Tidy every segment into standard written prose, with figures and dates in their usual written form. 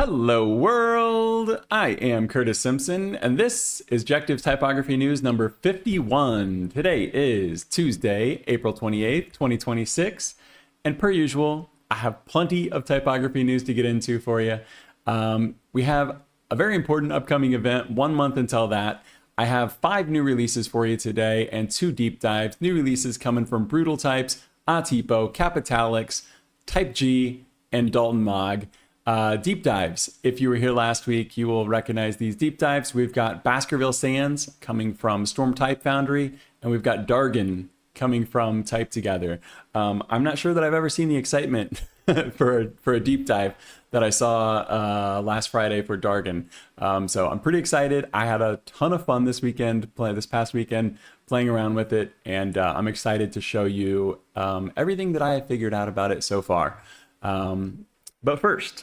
Hello world, I am Curtis Simpson, and this is Jective's Typography News number 51. Today is Tuesday, April 28th, 2026, and per usual, I have plenty of typography news to get into for you. We have a very important upcoming event, 1 month until that. I have 5 new releases for you today and 2 deep dives. New releases coming from Brutal Types, Atipo, Capitalics, Typeji, and Dalton Maag. Deep dives. If you were here last week, you will recognize these deep dives. We've got Baskerville Sands coming from Storm Type Foundry, and we've got Dargon coming from TypeTogether. I'm not sure that I've ever seen the excitement for a deep dive that I saw last Friday for Dargon. So I'm pretty excited. I had a ton of fun this past weekend playing around with it, and I'm excited to show you everything that I have figured out about it so far. But first,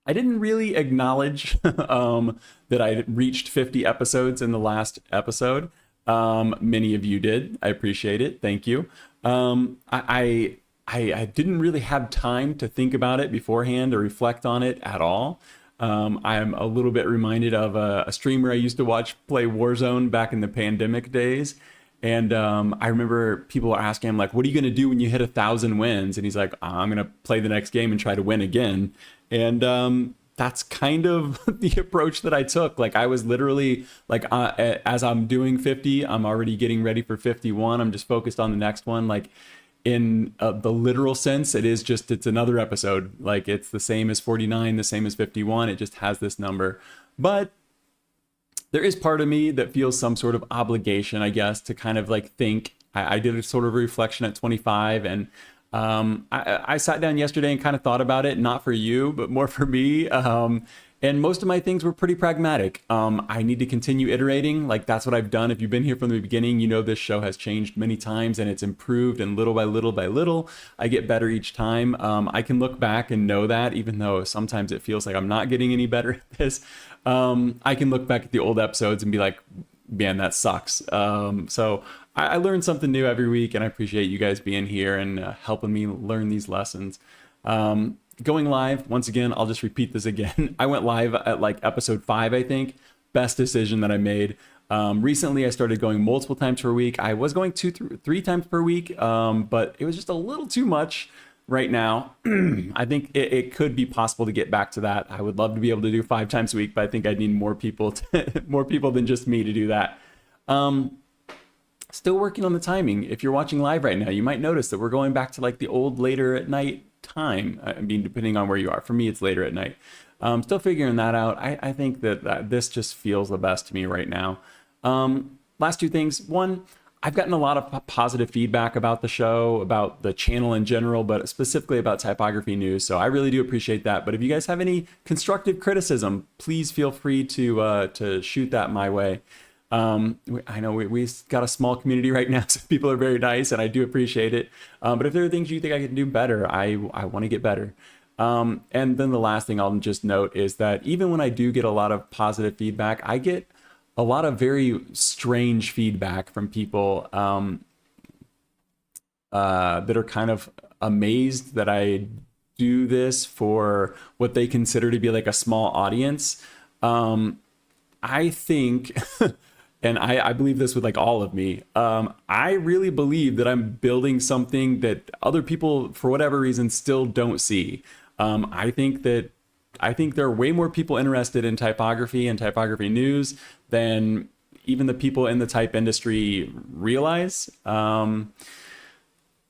I didn't really acknowledge that I reached 50 episodes in the last episode. Many of you did. I appreciate it. Thank you. I didn't really have time to think about it beforehand or reflect on it at all. I'm a little bit reminded of a streamer I used to watch play Warzone back in the pandemic days. And I remember people were asking him, like, what are you going to do when you hit 1,000 wins? And he's like, I'm going to play the next game and try to win again. And that's kind of the approach that I took. Like, I was literally like, as I'm doing 50, I'm already getting ready for 51. I'm just focused on the next one. Like, in the literal sense, it's another episode. Like, it's the same as 49, the same as 51. It just has this number. But there is part of me that feels some sort of obligation, I guess, to kind of like think. I did a sort of reflection at 25, and I sat down yesterday and kind of thought about it, not for you, but more for me. And most of my things were pretty pragmatic. I need to continue iterating. Like, that's what I've done. If you've been here from the beginning, you know this show has changed many times and it's improved, and little by little by little, I get better each time. I can look back and know that, even though sometimes it feels like I'm not getting any better at this. I can look back at the old episodes and be like, man, that sucks. So I learn something new every week, and I appreciate you guys being here and helping me learn these lessons. Going live, once again, I'll just repeat this again. I went live at like episode 5, I think. Best decision that I made. Recently, I started going multiple times per week. I was going 2-3 times per week, but it was just a little too much right now. I think it could be possible to get back to that. I would love to be able to do 5 times a week, but I think I'd need more people than just me to do that. Still working on the timing. If you're watching live right now, you might notice that we're going back to like the old later at night time. I mean, depending on where you are. For me, it's later at night. Still figuring that out. I think that this just feels the best to me right now. Last 2 things. One, I've gotten a lot of positive feedback about the show, about the channel in general, but specifically about Typography News. So I really do appreciate that. But if you guys have any constructive criticism, please feel free to shoot that my way. I know we got a small community right now, so people are very nice, and I do appreciate it. But if there are things you think I can do better, I want to get better. And then the last thing I'll just note is that even when I do get a lot of positive feedback, I get a lot of very strange feedback from people that are kind of amazed that I do this for what they consider to be like a small audience. I think... And I believe this with like all of me. I really believe that I'm building something that other people, for whatever reason, still don't see. I think there are way more people interested in typography and typography news than even the people in the type industry realize.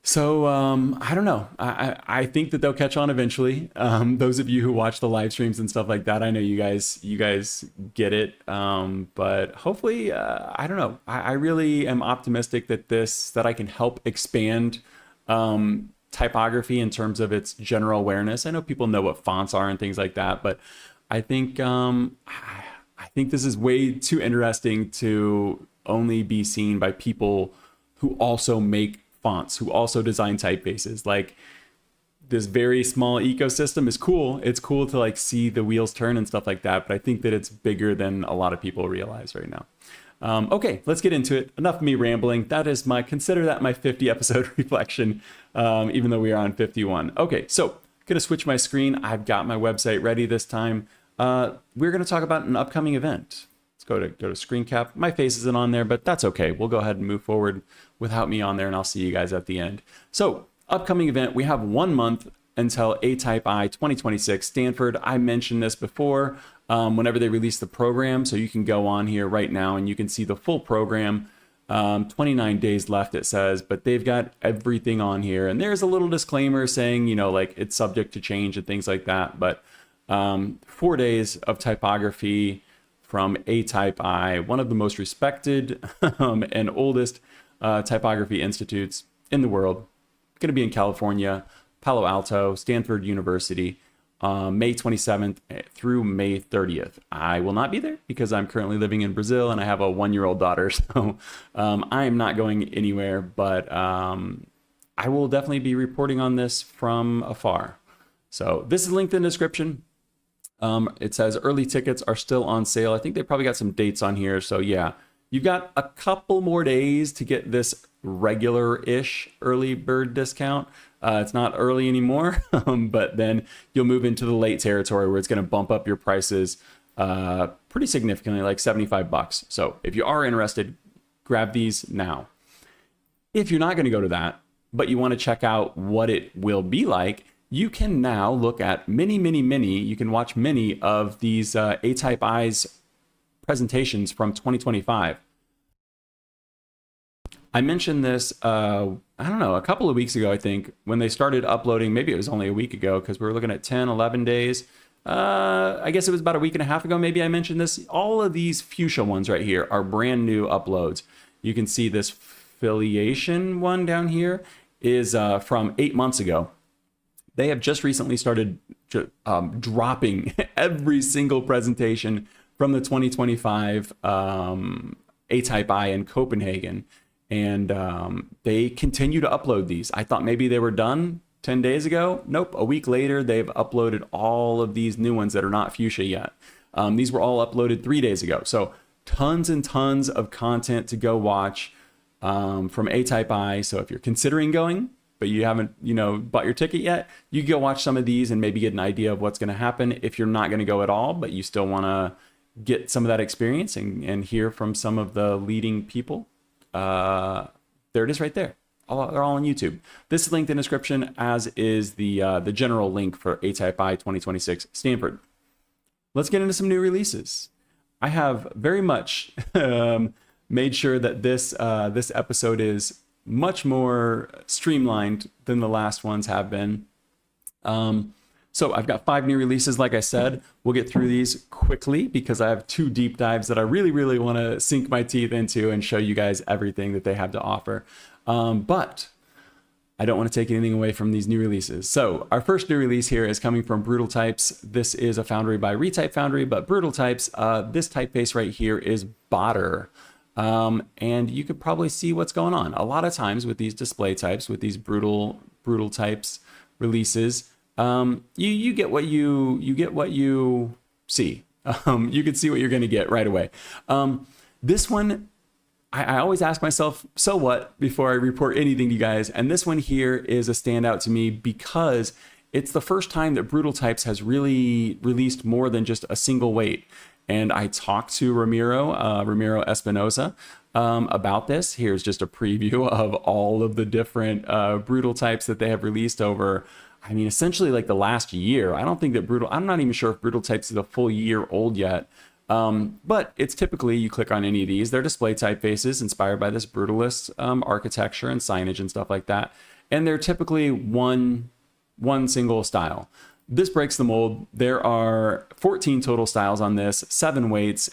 So I don't know. I think that they'll catch on eventually. Those of you who watch the live streams and stuff like that, I know you guys get it. But hopefully, I don't know. I really am optimistic that I can help expand typography in terms of its general awareness. I know people know what fonts are and things like that, but I think this is way too interesting to only be seen by people who also make fonts, who also design typefaces. Like, this very small ecosystem is cool. It's cool to like see the wheels turn and stuff like that, but I think that it's bigger than a lot of people realize right now. Okay, let's get into it. Enough of me rambling. Consider that my 50 episode reflection, even though we are on 51. Okay, so Gonna switch my screen. I've got my website ready this time. We're gonna talk about an upcoming event. Let's go to screen cap. My face isn't on there, but that's okay. We'll go ahead and move forward without me on there, and I'll see you guys at the end. So, upcoming event, we have 1 month until ATypI 2026 Stanford. I mentioned this before whenever they release the program, so you can go on here right now and you can see the full program. 29 days left, it says, but they've got everything on here. And there's a little disclaimer saying, you know, like it's subject to change and things like that. But 4 days of typography from ATypI, one of the most respected and oldest typography institutes in the world. Going to be in California, Palo Alto, Stanford University, May 27th through May 30th. I will not be there because I'm currently living in Brazil and I have a 1-year-old daughter. So I am not going anywhere, but I will definitely be reporting on this from afar. So this is linked in the description. It says early tickets are still on sale. I think they probably got some dates on here. So yeah, you've got a couple more days to get this regular-ish early bird discount. It's not early anymore, but then you'll move into the late territory where it's going to bump up your prices pretty significantly, like $75. So if you are interested, grab these now. If you're not going to go to that, but you want to check out what it will be like, you can now look at you can watch many of these ATypI's presentations from 2025. I mentioned this, I don't know, a couple of weeks ago, I think, when they started uploading. Maybe it was only a week ago because we were looking at 10, 11 days. I guess it was about a week and a half ago, maybe I mentioned this. All of these fuchsia ones right here are brand new uploads. You can see this filiation one down here is from 8 months ago. They have just recently started dropping every single presentation from the 2025 ATypI in Copenhagen. And they continue to upload these. I thought maybe they were done 10 days ago. Nope. A week later, they've uploaded all of these new ones that are not fuchsia yet. These were all uploaded 3 days ago. So tons and tons of content to go watch from ATypI. So if you're considering going, but you haven't, bought your ticket yet, you can go watch some of these and maybe get an idea of what's going to happen. If you're not going to go at all, but you still want to get some of that experience and hear from some of the leading people, there it is right there. They're all on YouTube. This is linked in the description, as is the general link for ATypI 2026 Stanford. Let's get into some new releases. I have very much made sure that this episode is much more streamlined than the last ones have been. So I've got 5 new releases, like I said. We'll get through these quickly because I have 2 deep dives that I really, really want to sink my teeth into and show you guys everything that they have to offer. But I don't want to take anything away from these new releases. So our first new release here is coming from Brutal Types. This is a Foundry by Retype Foundry, but Brutal Types, this typeface right here is Botter. And you could probably see what's going on. A lot of times with these display types, with these Brutal Types releases, you get what you see. You can see what you're going to get right away. This one, I always ask myself, so what, before I report anything to you guys. And this one here is a standout to me because it's the first time that Brutal Types has really released more than just a single weight. And I talked to Ramiro Espinosa about this. Here's just a preview of all of the different Brutal Types that they have released over, essentially like the last year. I'm not even sure if Brutal Types is a full year old yet. But it's typically, you click on any of these, they're display typefaces inspired by this brutalist architecture and signage and stuff like that. And they're typically one single style. This breaks the mold. There are 14 total styles on this, 7 weights,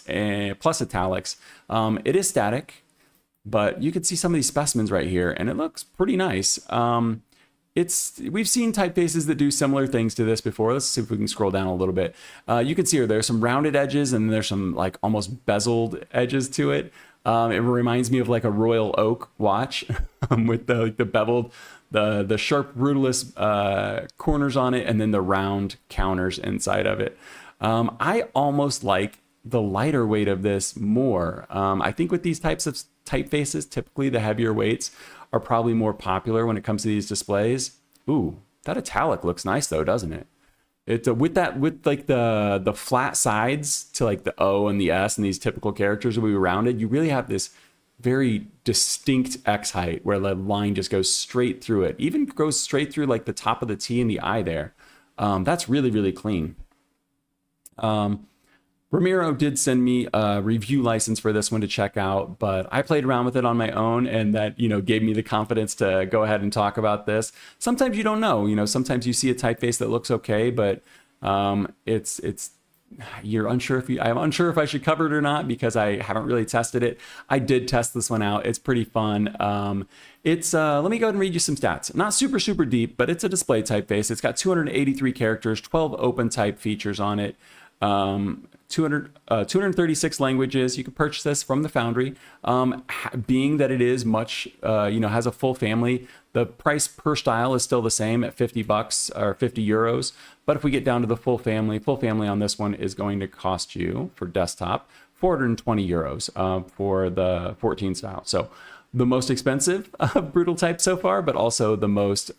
plus italics. It is static, but you can see some of these specimens right here, and it looks pretty nice. We've seen typefaces that do similar things to this before. Let's see if we can scroll down a little bit. You can see here, there's some rounded edges and there's some like almost bezeled edges to it. It reminds me of like a Royal Oak watch with the beveled, the sharp brutalist corners on it, and then the round counters inside of it. I almost like the lighter weight of this more. I think with these types of typefaces, typically the heavier weights are probably more popular when it comes to these displays. Ooh, That italic looks nice though, doesn't it? It with like the flat sides to like the O and the S and these typical characters will be rounded. You really have this very distinct X height where the line just goes straight through it. Even goes straight through like the top of the T and the I there. That's really, really clean. Ramiro did send me a review license for this one to check out, but I played around with it on my own, and that, gave me the confidence to go ahead and talk about this. Sometimes you don't know, sometimes you see a typeface that looks okay, but you're unsure I'm unsure if I should cover it or not because I haven't really tested it. I did test this one out. It's pretty fun. Let me go ahead and read you some stats. Not super, super deep, but it's a display typeface. It's got 283 characters, 12 open type features on it. 236 languages. You can purchase this from the Foundry. Being that it is much, has a full family, the price per style is still the same at $50 or 50 euros. But if we get down to the full family on this one is going to cost you for desktop 420 euros for the 14 style. So the most expensive brutal type so far, but also the most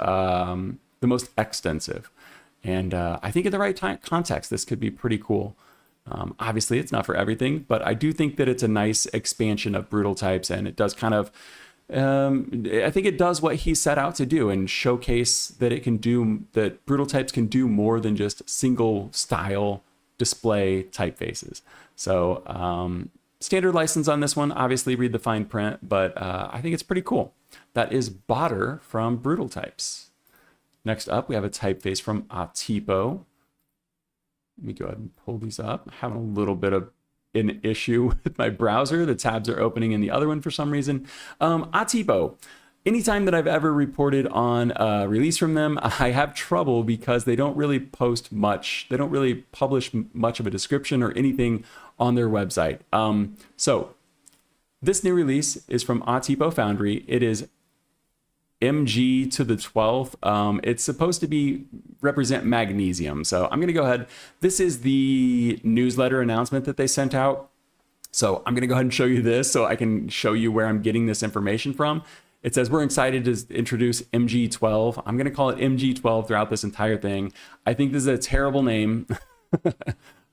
extensive. And I think in the right context, this could be pretty cool. Obviously, it's not for everything, but I do think that it's a nice expansion of brutal types, and it does kind of, I think it does what he set out to do and showcase that that brutal types can do more than just single style display typefaces. So standard license on this one, obviously read the fine print, but I think it's pretty cool. That is Botter from Brutal Types. Next up, we have a typeface from Atipo. Let me go ahead and pull these up. I'm having a little bit of an issue with my browser. The tabs are opening in the other one for some reason. Atipo. Anytime that I've ever reported on a release from them, I have trouble because they don't really post much. They don't really publish much of a description or anything on their website. So this new release is from Atipo Foundry. It is MG to the 12th. It's supposed to represent magnesium. So I'm going to go ahead. This is the newsletter announcement that they sent out. So I'm going to go ahead and show you this so I can show you where I'm getting this information from. It says, we're excited to introduce MG12. I'm going to call it MG12 throughout this entire thing. I think this is a terrible name.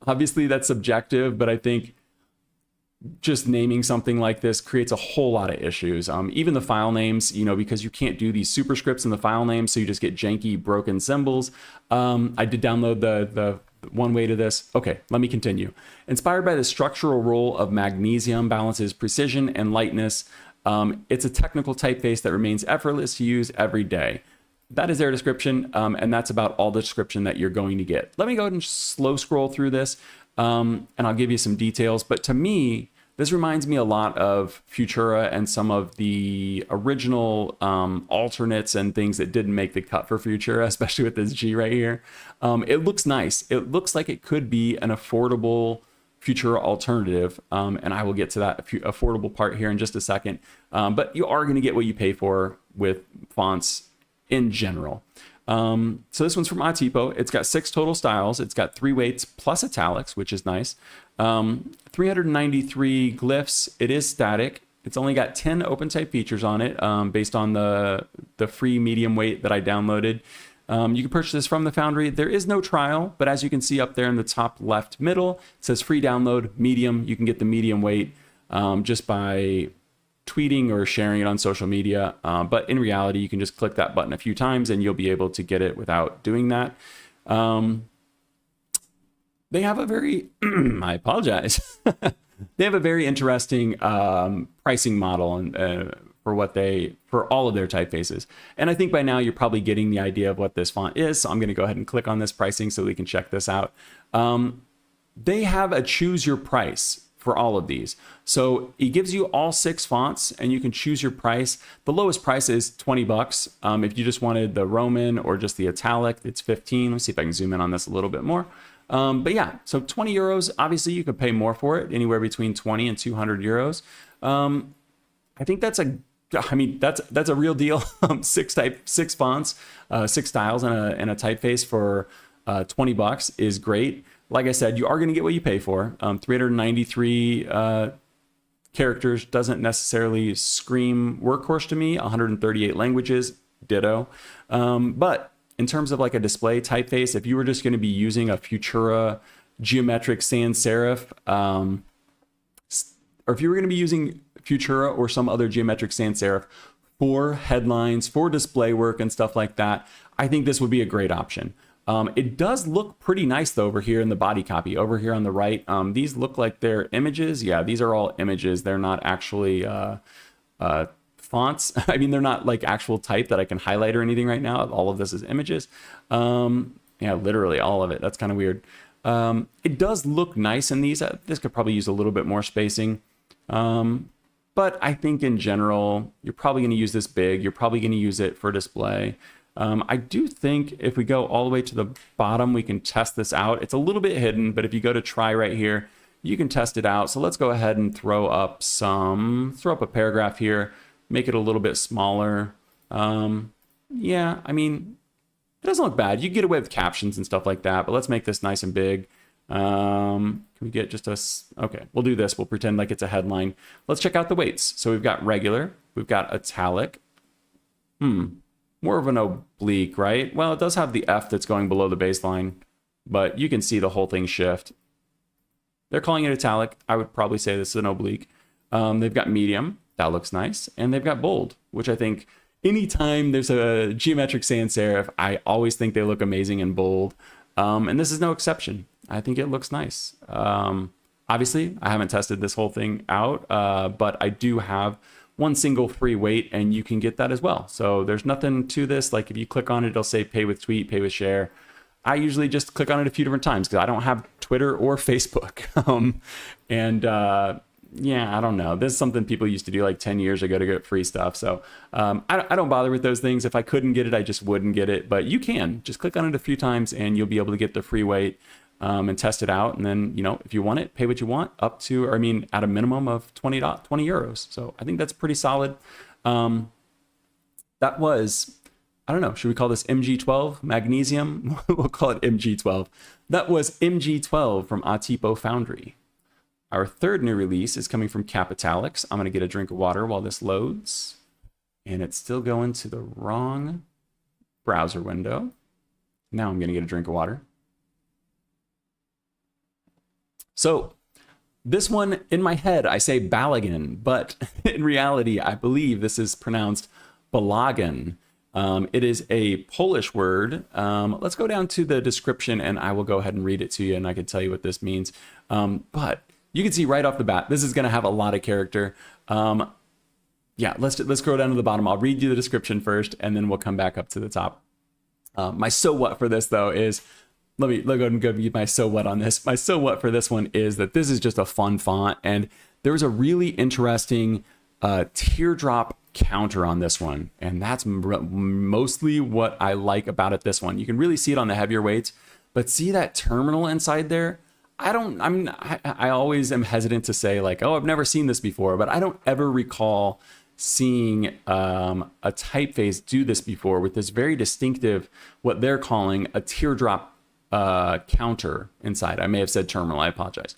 Obviously that's subjective, but I think just naming something like this creates a whole lot of issues. Even the file names, because you can't do these superscripts in the file names, so you just get janky, broken symbols. I did download the one way to this. Okay, let me continue. Inspired by the structural role of magnesium, balances precision and lightness. It's a technical typeface that remains effortless to use every day. That is their description, and that's about all the description that you're going to get. Let me go ahead and slow scroll through this. And I'll give you some details, but to me, this reminds me a lot of Futura and some of the original alternates and things that didn't make the cut for Futura, especially with this G right here. It looks nice. It looks like it could be an affordable Futura alternative, and I will get to that affordable part here in just a second. But you are going to get what you pay for with fonts in general. So this one's from Atipo. It's got 6 total styles. It's got 3 weights plus italics, which is nice. 393 glyphs. It is static. It's only got 10 open type features on it, based on the free medium weight that I downloaded. You can purchase this from the Foundry. There is no trial, but as you can see up there in the top left middle, it says free download, medium. You can get the medium weight just by tweeting or sharing it on social media. But in reality, you can just click that button a few times and you'll be able to get it without doing that. They have a very, I apologize. They have a very interesting pricing model and for all of their typefaces. And I think by now you're probably getting the idea of what this font is. So I'm going to go ahead and click on this pricing so we can check this out. They have a choose your price for all of these. So it gives you all 6 fonts and you can choose your price. The lowest price is $20. If you just wanted the Roman or just the italic, it's 15. Let's see if I can zoom in on this a little bit more. But yeah, so 20 euros, obviously you could pay more for it, anywhere between 20 and 200 euros. I think that's a real deal. 6 fonts, 6 styles and a typeface for $20 is great. Like I said, you are going to get what you pay for. 393 characters doesn't necessarily scream workhorse to me. 138 languages, ditto. But in terms of like a display typeface, if you were just going to be using a Futura geometric sans serif, or if you were going to be using Futura or some other geometric sans serif for headlines, for display work and stuff like that, I think this would be a great option. It does look pretty nice though over here in the body copy. Over here on the right, these look like they're images. Yeah, these are all images. They're not actually fonts. I mean, they're not like actual type that I can highlight or anything right now. All of this is images. Yeah, literally all of it. That's kind of weird. It does look nice in these. This could probably use a little bit more spacing. But I think in general, you're probably going to use this big. You're probably going to use it for display. I do think if we go all the way to the bottom, we can test this out. It's a little bit hidden, but if you go to try right here, you can test it out. So let's go ahead and throw up a paragraph here, make it a little bit smaller. Yeah, I mean, it doesn't look bad. You can get away with captions and stuff like that, but let's make this nice and big. Can we get just okay, we'll do this. We'll pretend like it's a headline. Let's check out the weights. So we've got regular, we've got italic. More of an oblique, right? Well, it does have the F that's going below the baseline, but you can see the whole thing shift. They're calling it italic. I would probably say this is an oblique. They've got medium. That looks nice. And they've got bold, which I think anytime there's a geometric sans serif, I always think they look amazing in bold. And this is no exception. I think it looks nice. Obviously, I haven't tested this whole thing out, but I do have one single free weight, and you can get that as well. So there's nothing to this. Like if you click on it, it'll say pay with tweet, pay with share. I usually just click on it a few different times because I don't have Twitter or Facebook. Yeah, I don't know. This is something people used to do like 10 years ago to get free stuff. So I don't bother with those things. If I couldn't get it, I just wouldn't get it. But you can just click on it a few times and you'll be able to get the free weight and test it out. And then, you know, if you want it, pay what you want up to, or I mean, at a minimum of 20 euros. So I think that's pretty solid. That was, I don't know, should we call this MG12 magnesium? We'll call it MG12. That was MG12 from Atipo Foundry. Our third new release is coming from Capitalics. I'm going to get a drink of water while this loads. And it's still going to the wrong browser window. Now I'm going to get a drink of water. So this one, in my head, I say Balagan, but in reality, I believe this is pronounced Balagan. It is a Polish word. Let's go down to the description and I will go ahead and read it to you and I can tell you what this means. But you can see right off the bat, this is going to have a lot of character. Yeah, let's go down to the bottom. I'll read you the description first and then we'll come back up to the top. My so what for this though is, let me go and give you my so what on this. My so what for this one is that this is just a fun font, and there was a really interesting teardrop counter on this one, and that's mostly what I like about it. This one, you can really see it on the heavier weights, but see that terminal inside there? I always am hesitant to say like, oh, I've never seen this before, but I don't ever recall seeing a typeface do this before with this very distinctive, what they're calling a teardrop counter inside. I may have said terminal, I apologize.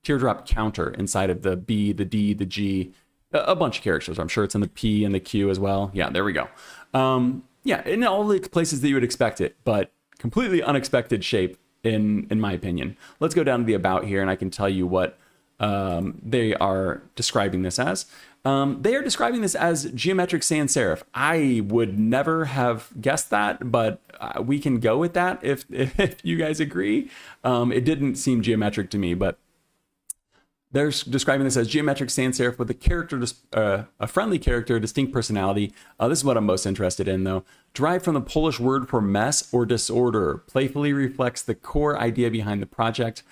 Teardrop counter inside of the B, the D, the G, a bunch of characters. I'm sure it's in the P and the Q as well. Yeah, there we go. Yeah, in all the places that you would expect it, but completely unexpected shape in my opinion. Let's go down to the about here and I can tell you what they are describing this as. They are describing this as geometric sans serif. I would never have guessed that, but we can go with that if you guys agree. It didn't seem geometric to me, but they're describing this as geometric sans serif with a friendly character, distinct personality. This is what I'm most interested in, though. Derived from the Polish word for mess or disorder, playfully reflects the core idea behind the project.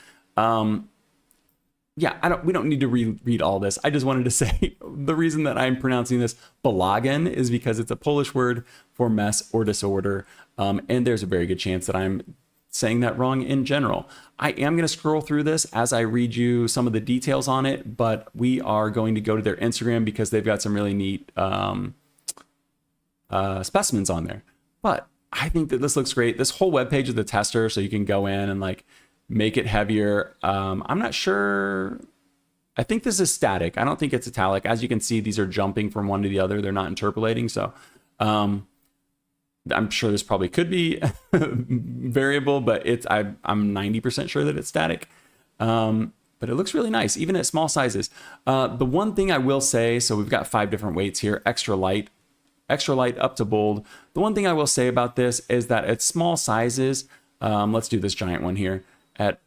Yeah, we don't need to read all this. I just wanted to say the reason that I'm pronouncing this Balagan is because it's a Polish word for mess or disorder. And there's a very good chance that I'm saying that wrong in general. I am going to scroll through this as I read you some of the details on it, but we are going to go to their Instagram because they've got some really neat specimens on there. But I think that this looks great. This whole webpage is the tester, so you can go in and like make it heavier. I'm not sure. I think this is static. I don't think it's italic. As you can see, these are jumping from one to the other. They're not interpolating. So I'm sure this probably could be variable, but I'm 90% sure that it's static. But it looks really nice, even at small sizes. The one thing I will say, so we've got 5 different weights here, extra light up to bold. The one thing I will say about this is that at small sizes, let's do this giant one here. At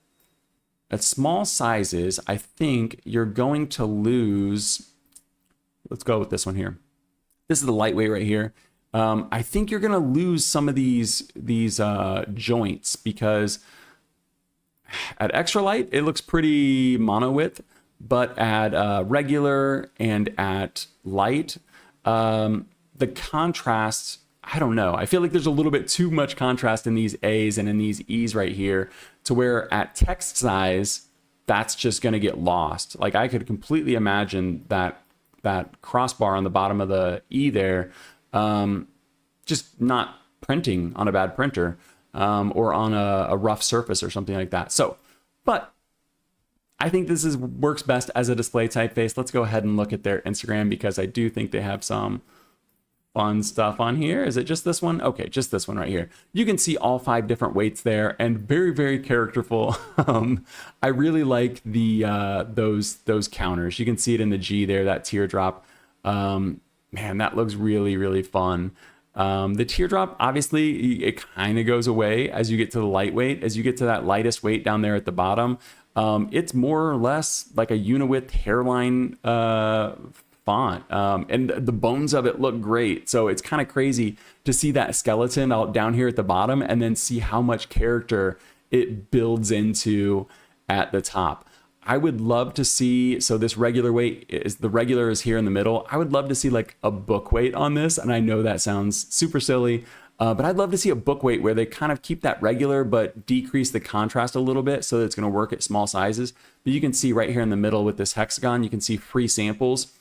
small sizes, I think you're going to lose, let's go with this one here. This is the lightweight right here. I think you're going to lose some of these joints, because at extra light, it looks pretty mono width, but at regular and at light, the contrast, I don't know. I feel like there's a little bit too much contrast in these A's and in these E's right here, to where at text size, that's just going to get lost. Like, I could completely imagine that crossbar on the bottom of the E there, just not printing on a bad printer, or on a rough surface or something like that. So, but I think this works best as a display typeface. Let's go ahead and look at their Instagram, because I do think they have some fun stuff on here. Is it just this one? Okay, just this one right here. You can see all 5 different weights there, and very, very characterful. I really like the those counters. You can see it in the G there, that teardrop. Man, that looks really, really fun. The teardrop, obviously, it kind of goes away as you get to the lightweight. As you get to that lightest weight down there at the bottom, it's more or less like a unibrow hairline font, and the bones of it look great. So it's kind of crazy to see that skeleton out down here at the bottom, and then see how much character it builds into at the top. I would love to see, so this regular weight is, the regular is here in the middle. I would love to see like a book weight on this, and I know that sounds super silly, but I'd love to see a book weight where they kind of keep that regular but decrease the contrast a little bit, so that it's going to work at small sizes. But you can see right here in the middle with this hexagon, you can see free samples.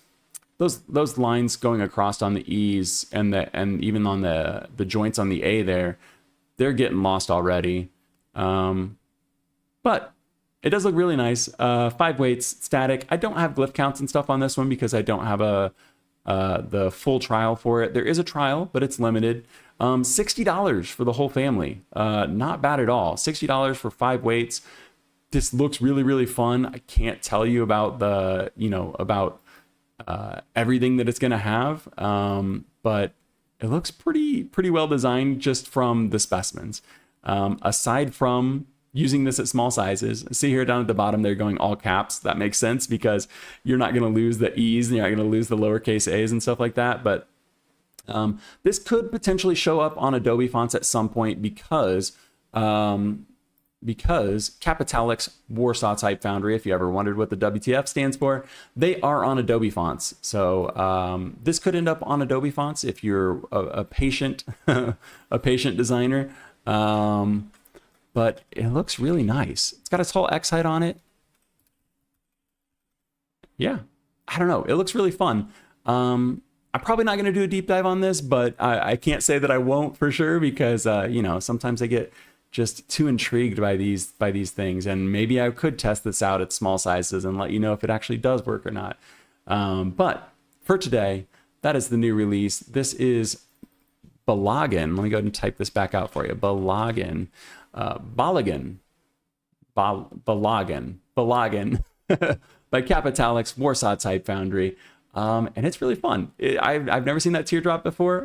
Those lines going across on the E's and even on the joints on the A there, they're getting lost already. But it does look really nice. 5 weights, static. I don't have glyph counts and stuff on this one, because I don't have the full trial for it. There is a trial, but it's limited. $60 for the whole family. Not bad at all. $60 for 5 weights. This looks really, really fun. I can't tell you about everything that it's going to have, but it looks pretty well designed just from the specimens. Aside from using this at small sizes, see here down at the bottom, they're going all caps. That makes sense, because you're not going to lose the E's and you're not going to lose the lowercase A's and stuff like that. But this could potentially show up on Adobe fonts at some point, because Capitalics Warsaw Type Foundry, if you ever wondered what the WTF stands for, they are on Adobe fonts. So this could end up on Adobe fonts if you're a patient a patient designer. But it looks really nice. It's got a tall X height on it. Yeah, I don't know. It looks really fun. I'm probably not going to do a deep dive on this, but I can't say that I won't for sure, because sometimes I get just too intrigued by these things, and maybe I could test this out at small sizes and let you know if it actually does work or not. But for today, that is the new release. This is Balagan. Let me go ahead and type this back out for you. Balagan. Balagan by Capitalics Warsaw Type Foundry. And it's really fun. I've never seen that teardrop before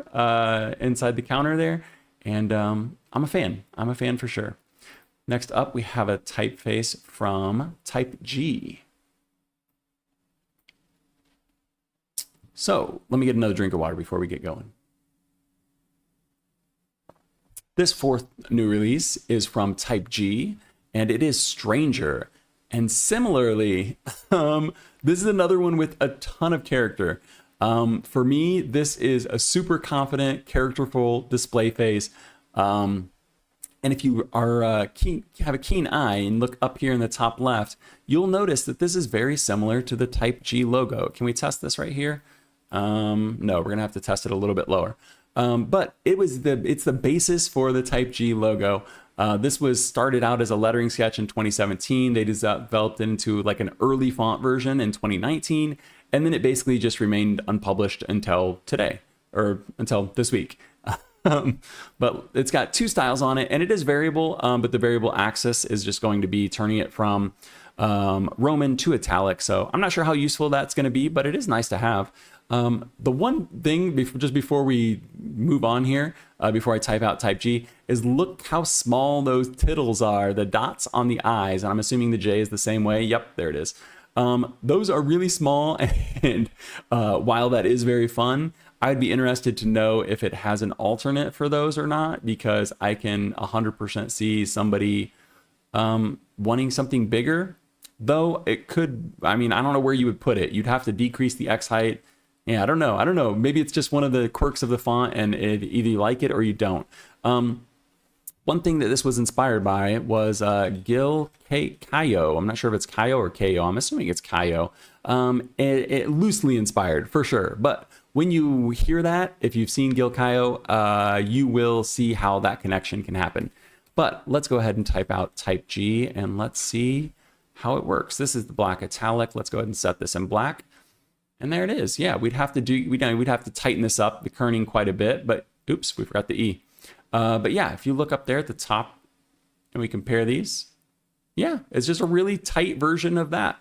inside the counter there. And I'm a fan. I'm a fan for sure. Next up, we have a typeface from Typeji. So let me get another drink of water before we get going. This 4th new release is from Typeji, and it is Stranger. And similarly, this is another one with a ton of character. For me, this is a super confident, characterful display face. And if you are have a keen eye and look up here in the top left, you'll notice that this is very similar to the Typeji logo. Can we test this right here? No, we're gonna have to test it a little bit lower. But it's the basis for the Typeji logo. This was started out as a lettering sketch in 2017. They developed it into like an early font version in 2019, and then it basically just remained unpublished until today, or until this week. But it's got two styles on it, and it is variable, but the variable axis is just going to be turning it from Roman to italic. So I'm not sure how useful that's going to be, but it is nice to have. The one thing just before we move on here, before I type out Typeji, is look how small those tittles are, the dots on the I's, and I'm assuming the J is the same way. Yep, there it is. Those are really small, and while that is very fun, I'd be interested to know if it has an alternate for those or not, because I can 100% see somebody wanting something bigger, though it could, I mean, I don't know where you would put it. You'd have to decrease the X height. Yeah, I don't know. Maybe it's just one of the quirks of the font, and either you like it or you don't. One thing that this was inspired by was Gil Kayo. I'm not sure if it's Kayo or Kayo. I'm assuming it's Kayo. It loosely inspired, for sure. But when you hear that, if you've seen Gil Kayo, you will see how that connection can happen. But let's go ahead and type out Typeji, and let's see how it works. This is the black italic. Let's go ahead and set this in black. And there it is. Yeah, we'd have to tighten this up, the kerning, quite a bit, but oops, we forgot the E. But yeah, if you look up there at the top and we compare these, yeah, it's just a really tight version of that.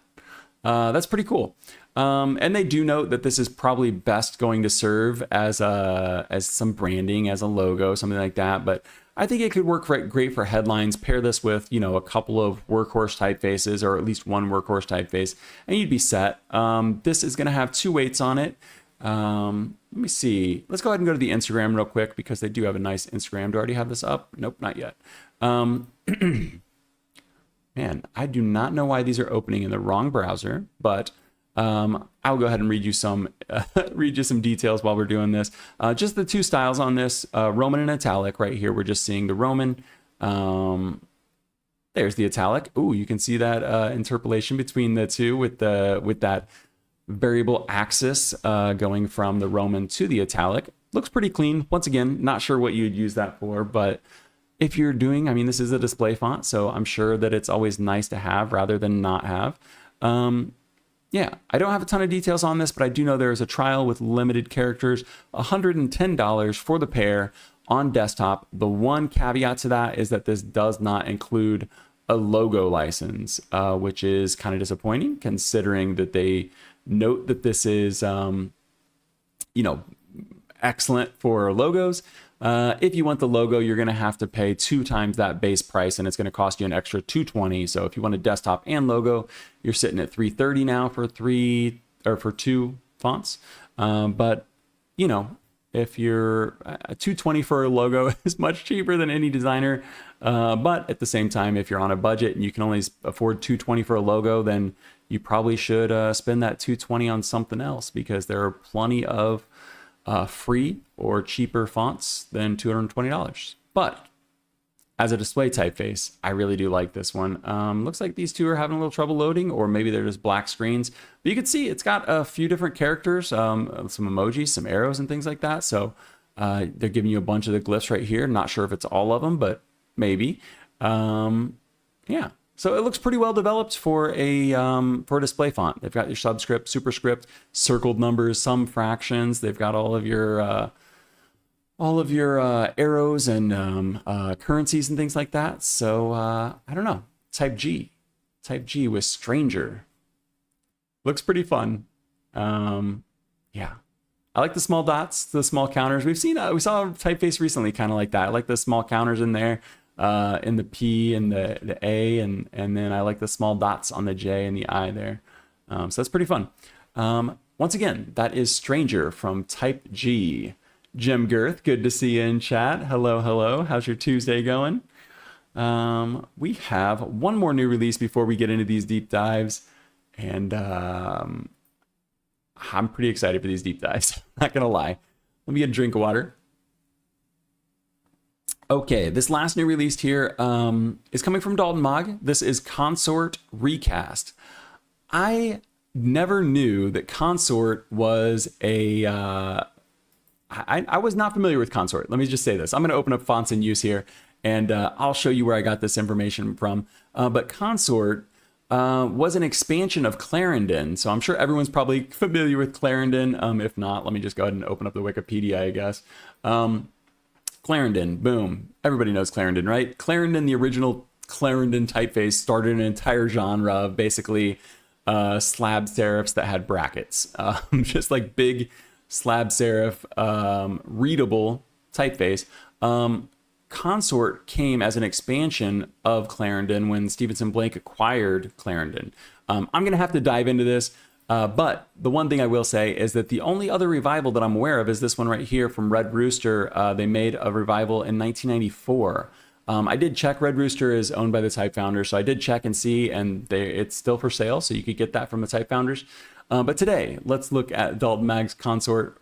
That's pretty cool. And they do note that this is probably best going to serve as some branding, as a logo, something like that. But I think it could work great for headlines. Pair this with, a couple of workhorse typefaces, or at least one workhorse typeface, and you'd be set. This is going to have 2 weights on it. Let me see. Let's go ahead and go to the Instagram real quick, because they do have a nice Instagram. Do I already have this up? Nope, not yet. Man, I do not know why these are opening in the wrong browser, but I'll go ahead and read you some details while we're doing this. Just the 2 styles on this, Roman and italic. Right here, we're just seeing the Roman. There's the italic. Ooh, you can see that interpolation between the two with that variable axis going from the Roman to the italic. Looks pretty clean. Once again, not sure what you'd use that for, but if you're doing, I mean, this is a display font, so I'm sure that it's always nice to have rather than not have. Yeah, I don't have a ton of details on this, but I do know there is a trial with limited characters, $110 for the pair on desktop. The one caveat to that is that this does not include a logo license, which is kind of disappointing, considering that they note that this is, excellent for logos. If you want the logo, you're going to have to pay 2 times that base price, and it's going to cost you an extra $220. So if you want a desktop and logo, you're sitting at $330 now for 2 fonts. But if you're $220 for a logo is much cheaper than any designer. But at the same time, if you're on a budget and you can only afford $220 for a logo, then you probably should spend that $220 on something else, because there are plenty of free or cheaper fonts than $220. But as a display typeface, I really do like this one. Looks like these two are having a little trouble loading, or maybe they're just black screens. But you can see it's got a few different characters, some emojis, some arrows, and things like that. So they're giving you a bunch of the glyphs right here. Not sure if it's all of them, but maybe. Yeah. So it looks pretty well developed for a display font. They've got your subscript, superscript, circled numbers, some fractions. They've got all of your arrows and currencies and things like that. So I don't know. Typeji with Stranger looks pretty fun. Yeah, I like the small dots, the small counters. We saw a typeface recently kind of like that. I like the small counters in there. In the P and the A, and then I like the small dots on the J and the I there. So that's pretty fun. Once again, that is Stranger from Typeji. Jim Girth, good to see you in chat. Hello. How's your Tuesday going? We have one more new release before we get into these deep dives, and I'm pretty excited for these deep dives. Not gonna lie. Let me get a drink of water. Okay, this last new release here is coming from Dalton Maag. This is Consort Recast. I never knew that Consort was a... I was not familiar with Consort. Let me just say this. I'm going to open up fonts in use here, and I'll show you where I got this information from. But Consort was an expansion of Clarendon. So I'm sure everyone's probably familiar with Clarendon. If not, let me just go ahead and open up the Wikipedia, I guess. Clarendon, boom. Everybody knows Clarendon, right? Clarendon, the original Clarendon typeface, started an entire genre of basically slab serifs that had brackets. Just like big slab serif, readable typeface. Consort came as an expansion of Clarendon when Stevenson Blank acquired Clarendon. I'm going to have to dive into this, but the one thing I will say is that the only other revival that I'm aware of is this one right here from Red Rooster. They made a revival in 1994. I did check. Red Rooster is owned by the Type Founders, so I did check and see, and it's still for sale, so you could get that from the Type Founders. But today, let's look at Dalton Maag's Consort,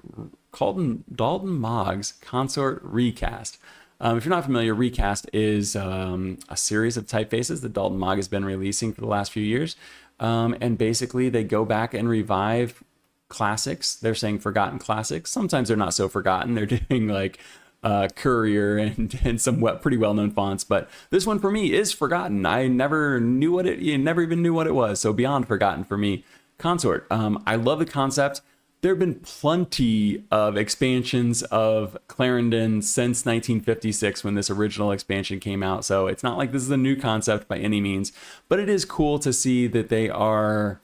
called Dalton Maag's Consort Recast. If you're not familiar, Recast is a series of typefaces that Dalton Maag has been releasing for the last few years. And basically, they go back and revive classics. They're saying forgotten classics. Sometimes they're not so forgotten. They're doing like Courier and some pretty well-known fonts. But this one for me is forgotten. I never knew never even knew what it was. So beyond forgotten for me. Consort. I love the concept. There have been plenty of expansions of Clarendon since 1956 when this original expansion came out. So it's not like this is a new concept by any means, but it is cool to see that they are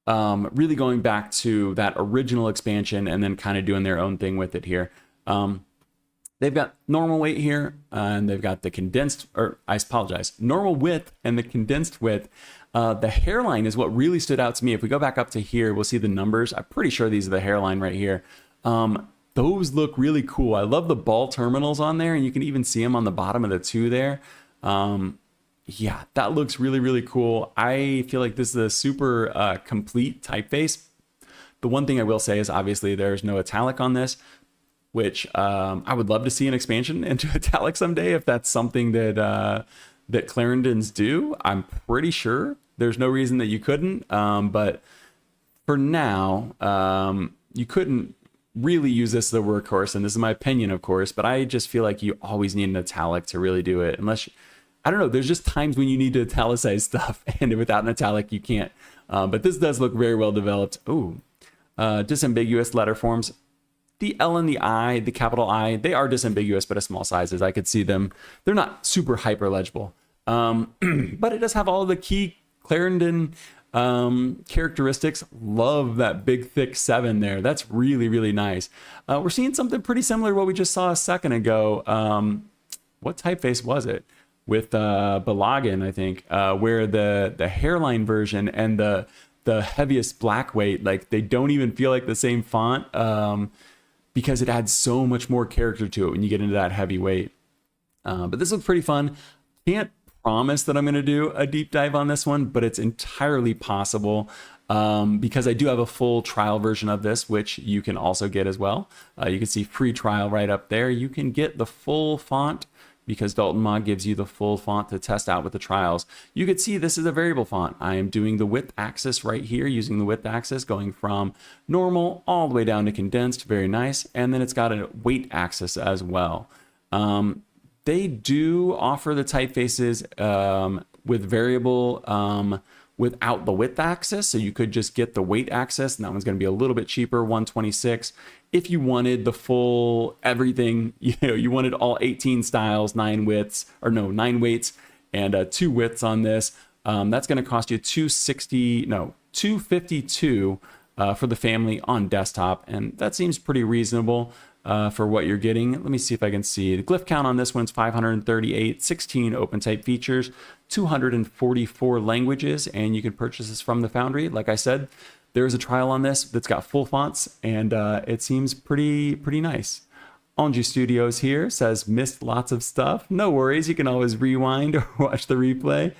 really going back to that original expansion and then kind of doing their own thing with it here. They've got normal weight here, and they've got the condensed, or I apologize, normal width and the condensed width. The hairline is what really stood out to me. If we go back up to here, we'll see the numbers. I'm pretty sure these are the hairline right here. Those look really cool. I love the ball terminals on there, and you can even see them on the bottom of the two there. Yeah, that looks really, really cool. I feel like this is a super complete typeface. The one thing I will say is obviously there's no italic on this, which I would love to see an expansion into italic someday if that's something that that Clarendons do. I'm pretty sure there's no reason that you couldn't, but for now, you couldn't really use this as a workhorse, and this is my opinion, of course, but I just feel like you always need an italic to really do it, unless, I don't know, there's just times when you need to italicize stuff, and without an italic, you can't. But this does look very well developed. Ooh, disambiguous letter forms. The L and the I, the capital I, they are disambiguous, but at small sizes. I could see them. They're not super hyper legible. But it does have all of the key Clarendon characteristics. Love that big, thick 7 there. That's really, really nice. We're seeing something pretty similar to what we just saw a second ago. What typeface was it? With Balagan, I think, where the hairline version and the heaviest black weight, like they don't even feel like the same font. Because it adds so much more character to it when you get into that heavy weight. But this looks pretty fun. Can't promise that I'm going to do a deep dive on this one, but it's entirely possible because I do have a full trial version of this, which you can also get as well. You can see free trial right up there. You can get the full font because Dalton Maag gives you the full font to test out with the trials. You could see this is a variable font. I am doing the width axis right here, using the width axis, going from normal all the way down to condensed, very nice. And then it's got a weight axis as well. They do offer the typefaces with variable without the width axis. So you could just get the weight axis, and that one's gonna be a little bit cheaper, $126. If you wanted the full everything, you wanted all 18 styles, 9 weights, and 2 widths on this, that's going to cost you $252 for the family on desktop, and that seems pretty reasonable for what you're getting. Let me see if I can see. The glyph count on this one's 538, 16 open type features, 244 languages, and you can purchase this from the Foundry. Like I said, there is a trial on this that's got full fonts, and it seems pretty nice. Anji Studios here says, missed lots of stuff. No worries, you can always rewind or watch the replay.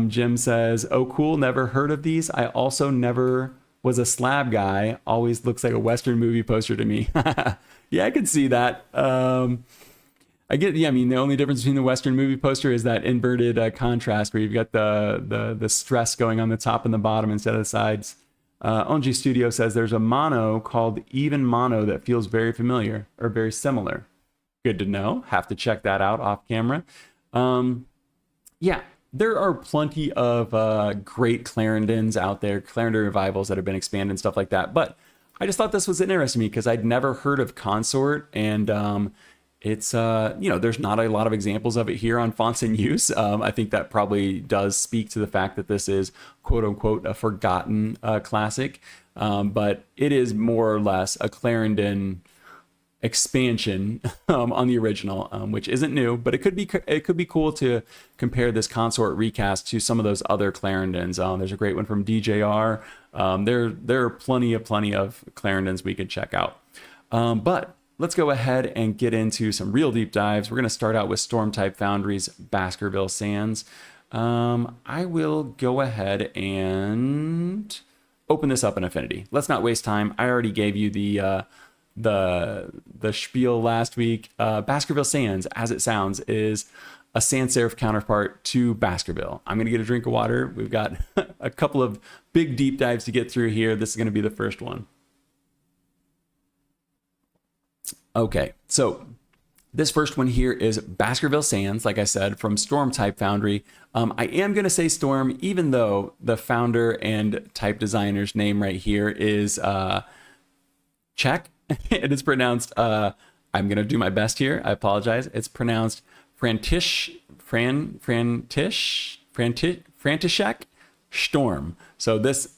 Jim says, oh cool, never heard of these. I also never was a slab guy. Always looks like a Western movie poster to me. Yeah, I can see that. I mean, the only difference between the Western movie poster is that inverted contrast where you've got the stress going on the top and the bottom instead of the sides. Onji Studio says there's a mono called Even Mono that feels very familiar or very similar. Good to know. Have to check that out off camera. Yeah, there are plenty of great Clarendons out there, Clarendon revivals that have been expanded and stuff like that. But I just thought this was interesting to me because I'd never heard of Consort, and it's, there's not a lot of examples of it here on fonts in use. I think that probably does speak to the fact that this is quote unquote a forgotten classic. But it is more or less a Clarendon expansion on the original, which isn't new, but it could be cool to compare this Consort recast to some of those other Clarendons. There's a great one from DJR. There are plenty of Clarendons we could check out. But let's go ahead and get into some real deep dives. We're going to start out with Storm-Type Foundry's Baskerville Sans. I will go ahead and open this up in Affinity. Let's not waste time. I already gave you the spiel last week. Baskerville Sans, as it sounds, is a sans serif counterpart to Baskerville. I'm going to get a drink of water. We've got a couple of big deep dives to get through here. This is going to be the first one. Okay, so this first one here is Baskerville Sans, like I said, from Storm-Type Foundry. I am going to say Storm, even though the founder and type designer's name right here is Czech. It is pronounced, I'm going to do my best here. I apologize. It's pronounced František Storm. So this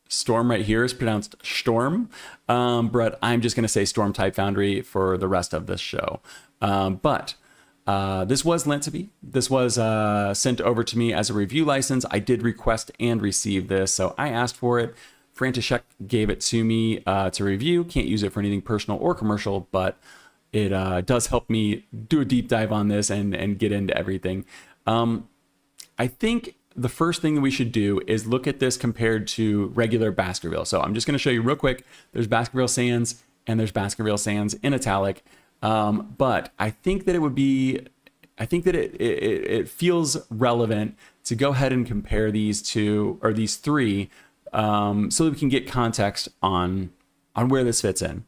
Storm right here is pronounced Storm, but I'm just going to say Storm-Type Foundry for the rest of this show. But this was lent to me. This was sent over to me as a review license. I did request and receive this, so I asked for it. František gave it to me to review. Can't use it for anything personal or commercial, but it does help me do a deep dive on this and get into everything. I think the first thing that we should do is look at this compared to regular Baskerville. So I'm just going to show you real quick. There's Baskerville Sans and there's Baskerville Sans in italic. But I think that it feels relevant to go ahead and compare these two, or these three, so that we can get context on where this fits in.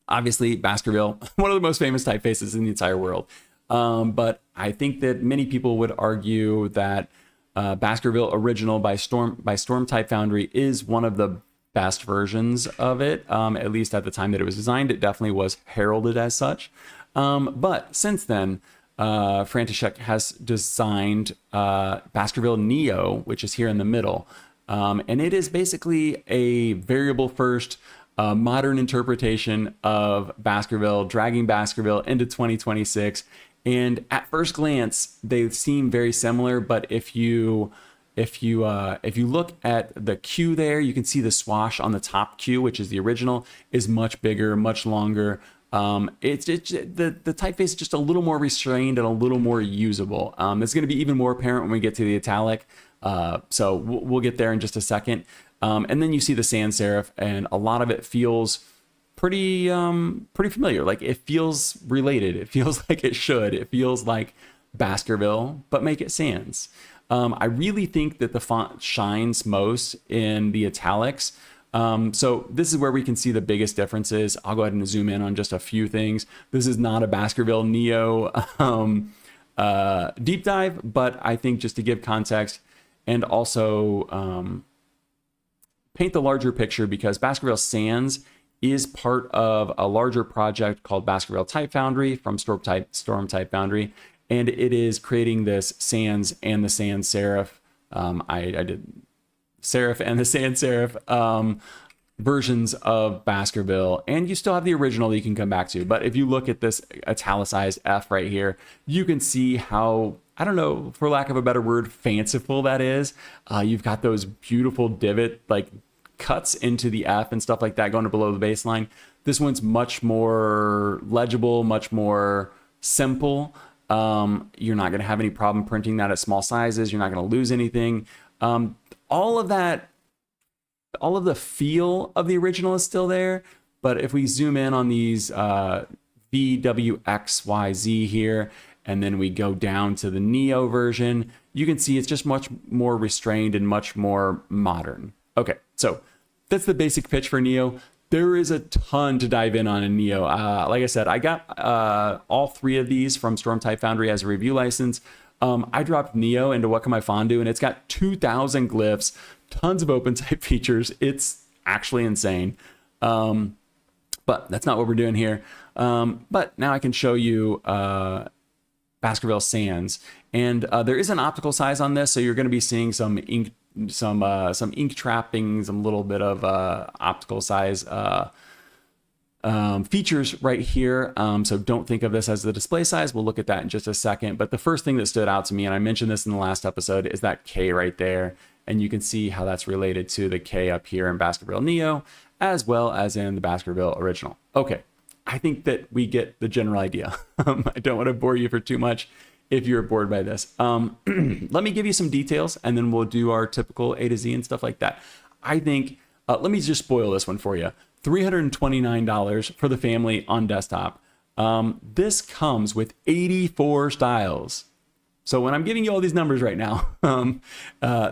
Obviously, Baskerville, one of the most famous typefaces in the entire world. But I think that many people would argue that Baskerville Original by Storm-Type Foundry is one of the best versions of it. At least at the time that it was designed, it definitely was heralded as such. But since then, František has designed Baskerville Neo, which is here in the middle. And it is basically a variable first modern interpretation of Baskerville, dragging Baskerville into 2026. And at first glance, they seem very similar, but if you look at the Q there, you can see the swash on the top Q, which is the original, is much bigger, much longer. The typeface is just a little more restrained and a little more usable. It's going to be even more apparent when we get to the italic. So we'll get there in just a second. And then you see the sans serif, and a lot of it feels pretty familiar. Like, it feels related. It feels like it should. It feels like Baskerville, but make it sans. I really think that the font shines most in the italics. So this is where we can see the biggest differences. I'll go ahead and zoom in on just a few things. This is not a Baskerville Neo deep dive, but I think just to give context and also paint the larger picture, because Baskerville Sans is part of a larger project called Baskerville Type Foundry from Storm-Type Foundry, and it is creating this sans and the sans serif. I did serif and the sans serif versions of Baskerville, and you still have the original that you can come back to. But if you look at this italicized F right here, you can see how, I don't know, for lack of a better word, fanciful that is. You've got those beautiful divot like cuts into the F and stuff like that going below the baseline. This one's much more legible, much more simple. You're not going to have any problem printing that at small sizes. You're not going to lose anything. All of that, all of the feel of the original is still there. But if we zoom in on these VWXYZ here, and then we go down to the Neo version, you can see it's just much more restrained and much more modern. Okay, so that's the basic pitch for Neo. There is a ton to dive in on in Neo. Like I said, I got all three of these from Storm-Type Foundry as a review license. I dropped Neo into What Can My Font Do, and it's got 2,000 glyphs, tons of open type features. It's actually insane. But that's not what we're doing here. But now I can show you Baskerville Sans, and there is an optical size on this, so you're going to be seeing some ink, some ink trapping, some little bit of optical size features right here. So don't think of this as the display size. We'll look at that in just a second. But the first thing that stood out to me, and I mentioned this in the last episode, is that K right there. And you can see how that's related to the K up here in Baskerville Neo, as well as in the Baskerville Original. Okay, I think that we get the general idea. I don't want to bore you for too much if you're bored by this. Let me give you some details, and then we'll do our typical A to Z and stuff like that. I think, let me just spoil this one for you. $329 for the family on desktop. This comes with 84 styles. So when I'm giving you all these numbers right now,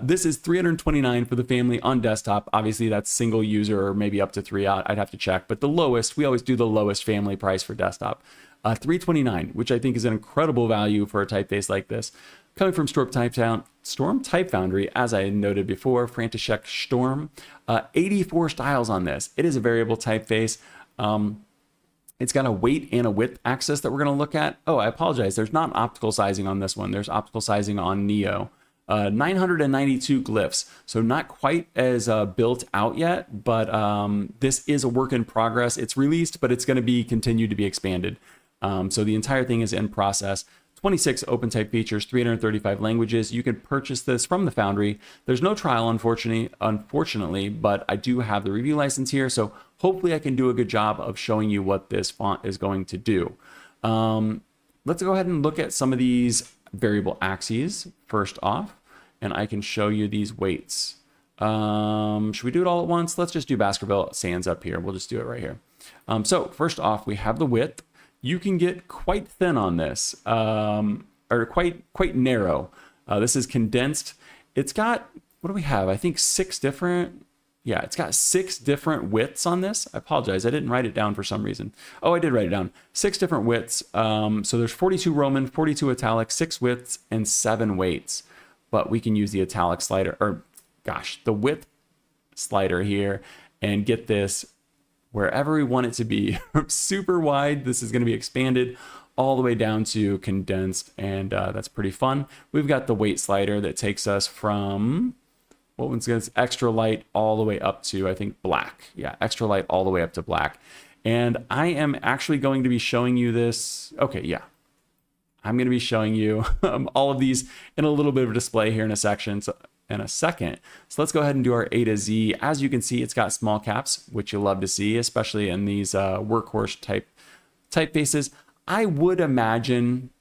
this is $329 for the family on desktop. Obviously, that's single user or maybe up to 3 out. I'd have to check. But the lowest, we always do the lowest family price for desktop. $329, which I think is an incredible value for a typeface like this. Coming from Storm Type Foundry, as I noted before, František Storm. 84 styles on this. It is a variable typeface. It's got a weight and a width axis that we're going to look at. Oh, I apologize. There's not optical sizing on this one. There's optical sizing on Neo. 992 glyphs. So not quite as built out yet, but this is a work in progress. It's released, but it's going to be continued to be expanded. So the entire thing is in process. 26 open type features, 335 languages. You can purchase this from the Foundry. There's no trial, unfortunately, but I do have the review license here. So hopefully I can do a good job of showing you what this font is going to do. Let's go ahead and look at some of these variable axes first off, and I can show you these weights. Should we do it all at once? Let's just do Baskerville Sans up here. We'll just do it right here. So first off, we have the width. You can get quite thin on this, or quite narrow. This is condensed. It's got, what do we have? I think 6 different, yeah, it's got 6 different widths on this. I apologize, I didn't write it down for some reason. Oh, I did write it down. 6 different widths. So there's 42 Roman, 42 italic, 6 widths, and 7 weights. But we can use the italic slider, or gosh, the width slider here, and get this wherever we want it to be. Super wide. This is going to be expanded all the way down to condensed, and that's pretty fun. We've got the weight slider that takes us from, what one's going to extra light all the way up to, I think, black. Yeah, extra light all the way up to black. And I am actually going to be showing you this. Okay, yeah. I'm going to be showing you all of these in a little bit of a display here in a second. So let's go ahead and do our A to Z. As you can see, it's got small caps, which you'll love to see, especially in these workhorse typefaces. I would imagine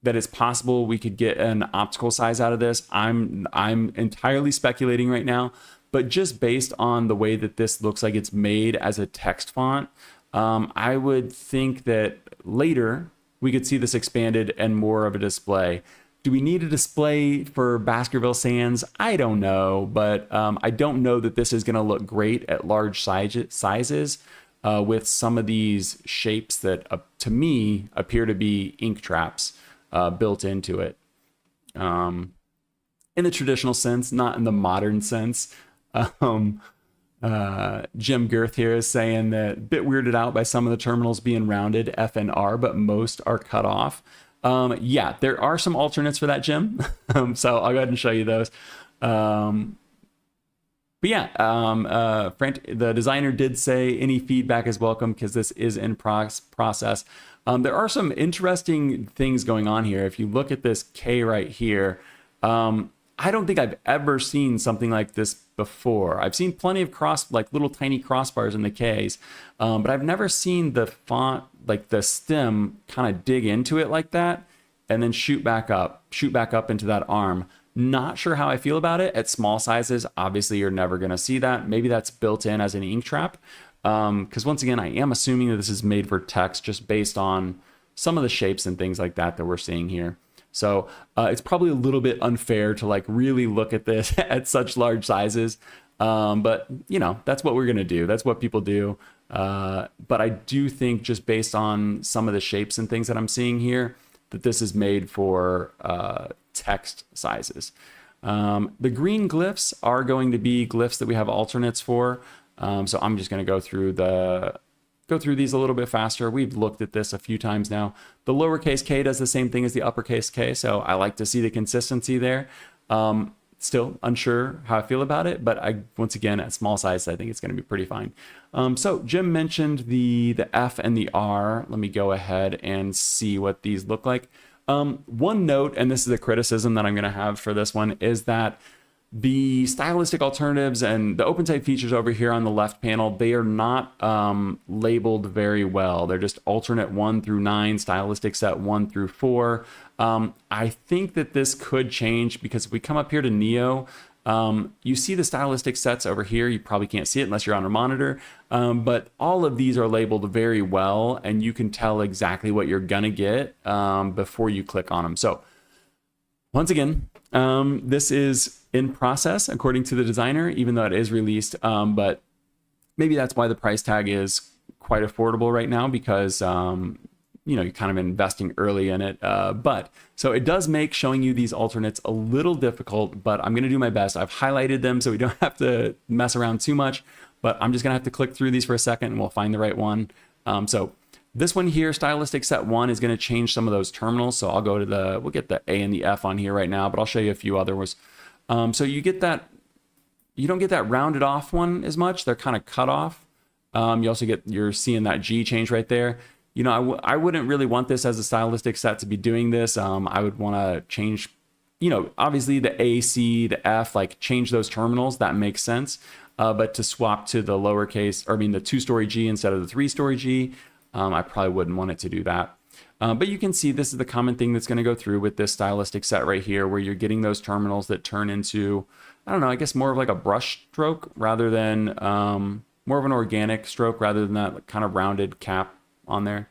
that it's possible we could get an optical size out of this. I'm entirely speculating right now, but just based on the way that this looks like it's made as a text font, I would think that later we could see this expanded and more of a display. Do we need a display for Baskerville Sans? I don't know, but I don't know that this is going to look great at large sizes with some of these shapes that, to me, appear to be ink traps built into it. In the traditional sense, not in the modern sense. Jim Girth here is saying that a bit weirded out by some of the terminals being rounded, F and R, but most are cut off. Yeah, there are some alternates for that, Jim. So I'll go ahead and show you those. But yeah, the designer did say any feedback is welcome because this is in process. There are some interesting things going on here. If you look at this K right here, I don't think I've ever seen something like this before. I've seen plenty of little tiny crossbars in the Ks, but I've never seen the font, like the stem, kind of dig into it like that and then shoot back up into that arm. Not sure how I feel about it. At small sizes, obviously you're never going to see that. Maybe that's built in as an ink trap. Because once again, I am assuming that this is made for text just based on some of the shapes and things like that we're seeing here. So it's probably a little bit unfair to like really look at this at such large sizes. But you know, that's what we're going to do. That's what people do. But I do think just based on some of the shapes and things that I'm seeing here, that this is made for text sizes. The green glyphs are going to be glyphs that we have alternates for. So I'm just going to go through the go through these a little bit faster. We've looked at this a few times now. The lowercase k does the same thing as the uppercase k, so I like to see the consistency there. Still unsure how I feel about it, but once again, at small size, I think it's going to be pretty fine. So Jim mentioned the F and the R. Let me go ahead and see what these look like. One note, and this is a criticism that I'm going to have for this one, is that the stylistic alternatives and the OpenType features over here on the left panel, they are not labeled very well. They're just alternate 1 through 9, stylistic set 1 through 4. I think that this could change, because if we come up here to Neo, you see the stylistic sets over here. You probably can't see it unless you're on a monitor, but all of these are labeled very well, and you can tell exactly what you're gonna get before you click on them. So once again, this is in process according to the designer, even though it is released, but maybe that's why the price tag is quite affordable right now, because you know, you're kind of investing early in it. But so it does make showing you these alternates a little difficult, but I'm going to do my best. I've highlighted them so we don't have to mess around too much, but I'm just going to have to click through these for a second and we'll find the right one. So this one here, stylistic set 1, is going to change some of those terminals. So I'll go to we'll get the A and the F on here right now, but I'll show you a few others. So you get that, you don't get that rounded off one as much. They're kind of cut off. You also get, you're seeing that G change right there. You know, I wouldn't really want this as a stylistic set to be doing this. I would want to change, you know, obviously the A, C, the F, like change those terminals. That makes sense. But to swap to the lowercase, or I mean the 2-story G instead of the 3-story G, I probably wouldn't want it to do that. But you can see this is the common thing that's going to go through with this stylistic set right here, where you're getting those terminals that turn into, I don't know, I guess more of like a brush stroke rather than, more of an organic stroke rather than that kind of rounded cap on there.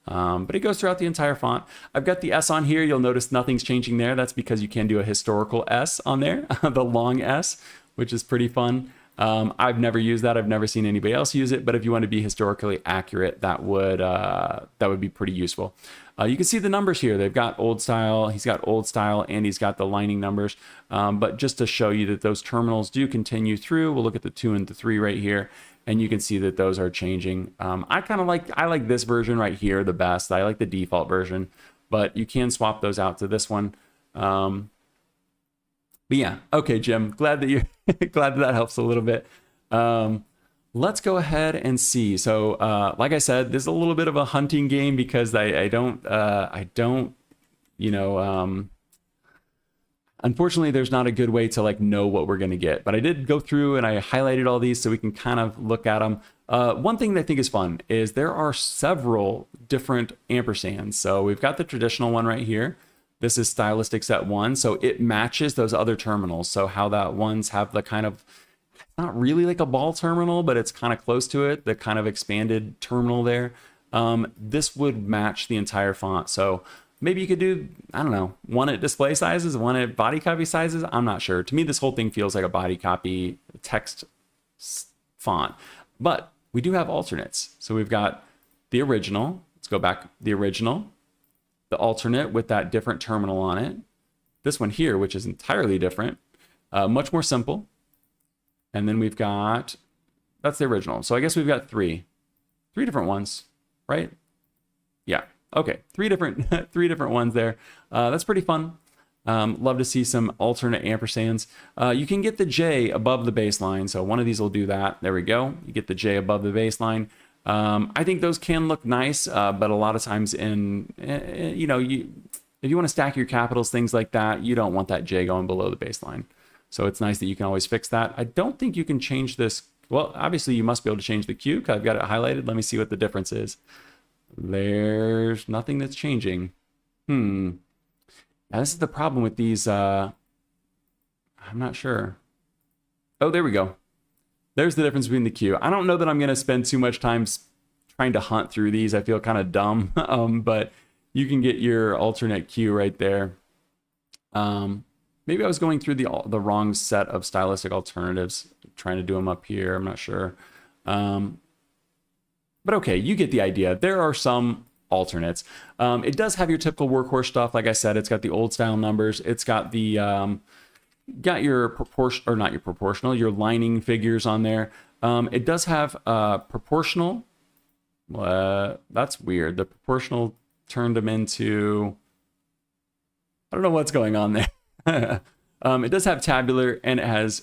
But it goes throughout the entire font. I've got the S on here. You'll notice nothing's changing there. That's because you can do a historical S on there, the long S, which is pretty fun. I've never used that. I've never seen anybody else use it, but if you want to be historically accurate, that would be pretty useful. You can see the numbers here. They've got old style, he's got old style, and he's got the lining numbers. But just to show you that those terminals do continue through, we'll look at the 2 and the 3 right here, and you can see that those are changing. I like this version right here the best. I like the default version, but you can swap those out to this one. But yeah, okay, Jim, glad that you glad that helps a little bit. Let's go ahead and see. So like I said, this is a little bit of a hunting game, because I don't you know, unfortunately there's not a good way to like know what we're going to get, but I did go through and I highlighted all these so we can kind of look at them. One thing that I think is fun is there are several different ampersands. So we've got the traditional one right here. This is stylistic set 1, so it matches those other terminals. So how that ones have the kind of, not really like a ball terminal, but it's kind of close to it, the kind of expanded terminal there. This would match the entire font. So maybe you could do, I don't know, one at display sizes, one at body copy sizes. I'm not sure. To me, this whole thing feels like a body copy text font, but we do have alternates. So we've got the original. Let's go back. The original, the alternate with that different terminal on it. This one here, which is entirely different, much more simple. And then we've got, that's the original. So I guess we've got three different ones, right? Yeah. Okay. Three different ones there. That's pretty fun. Love to see some alternate ampersands. You can get the J above the baseline. So one of these will do that. There we go. You get the J above the baseline. I think those can look nice, but a lot of times you know, if you want to stack your capitals, things like that, you don't want that J going below the baseline. So it's nice that you can always fix that. I don't think you can change this. Well, obviously you must be able to change the Q, because I've got it highlighted. Let me see what the difference is. There's nothing that's changing. Now this is the problem with these. I'm not sure. Oh, there we go. There's the difference between the Q. I don't know that I'm going to spend too much time trying to hunt through these. I feel kind of dumb, but you can get your alternate Q right there. Maybe I was going through the wrong set of stylistic alternatives, trying to do them up here. I'm not sure. But okay, you get the idea. There are some alternates. It does have your typical workhorse stuff. Like I said, it's got the old style numbers. It's got the got your proportion, or not your proportional, your lining figures on there. It does have proportional That's weird. The proportional turned them into, I don't know what's going on there. It does have tabular and it has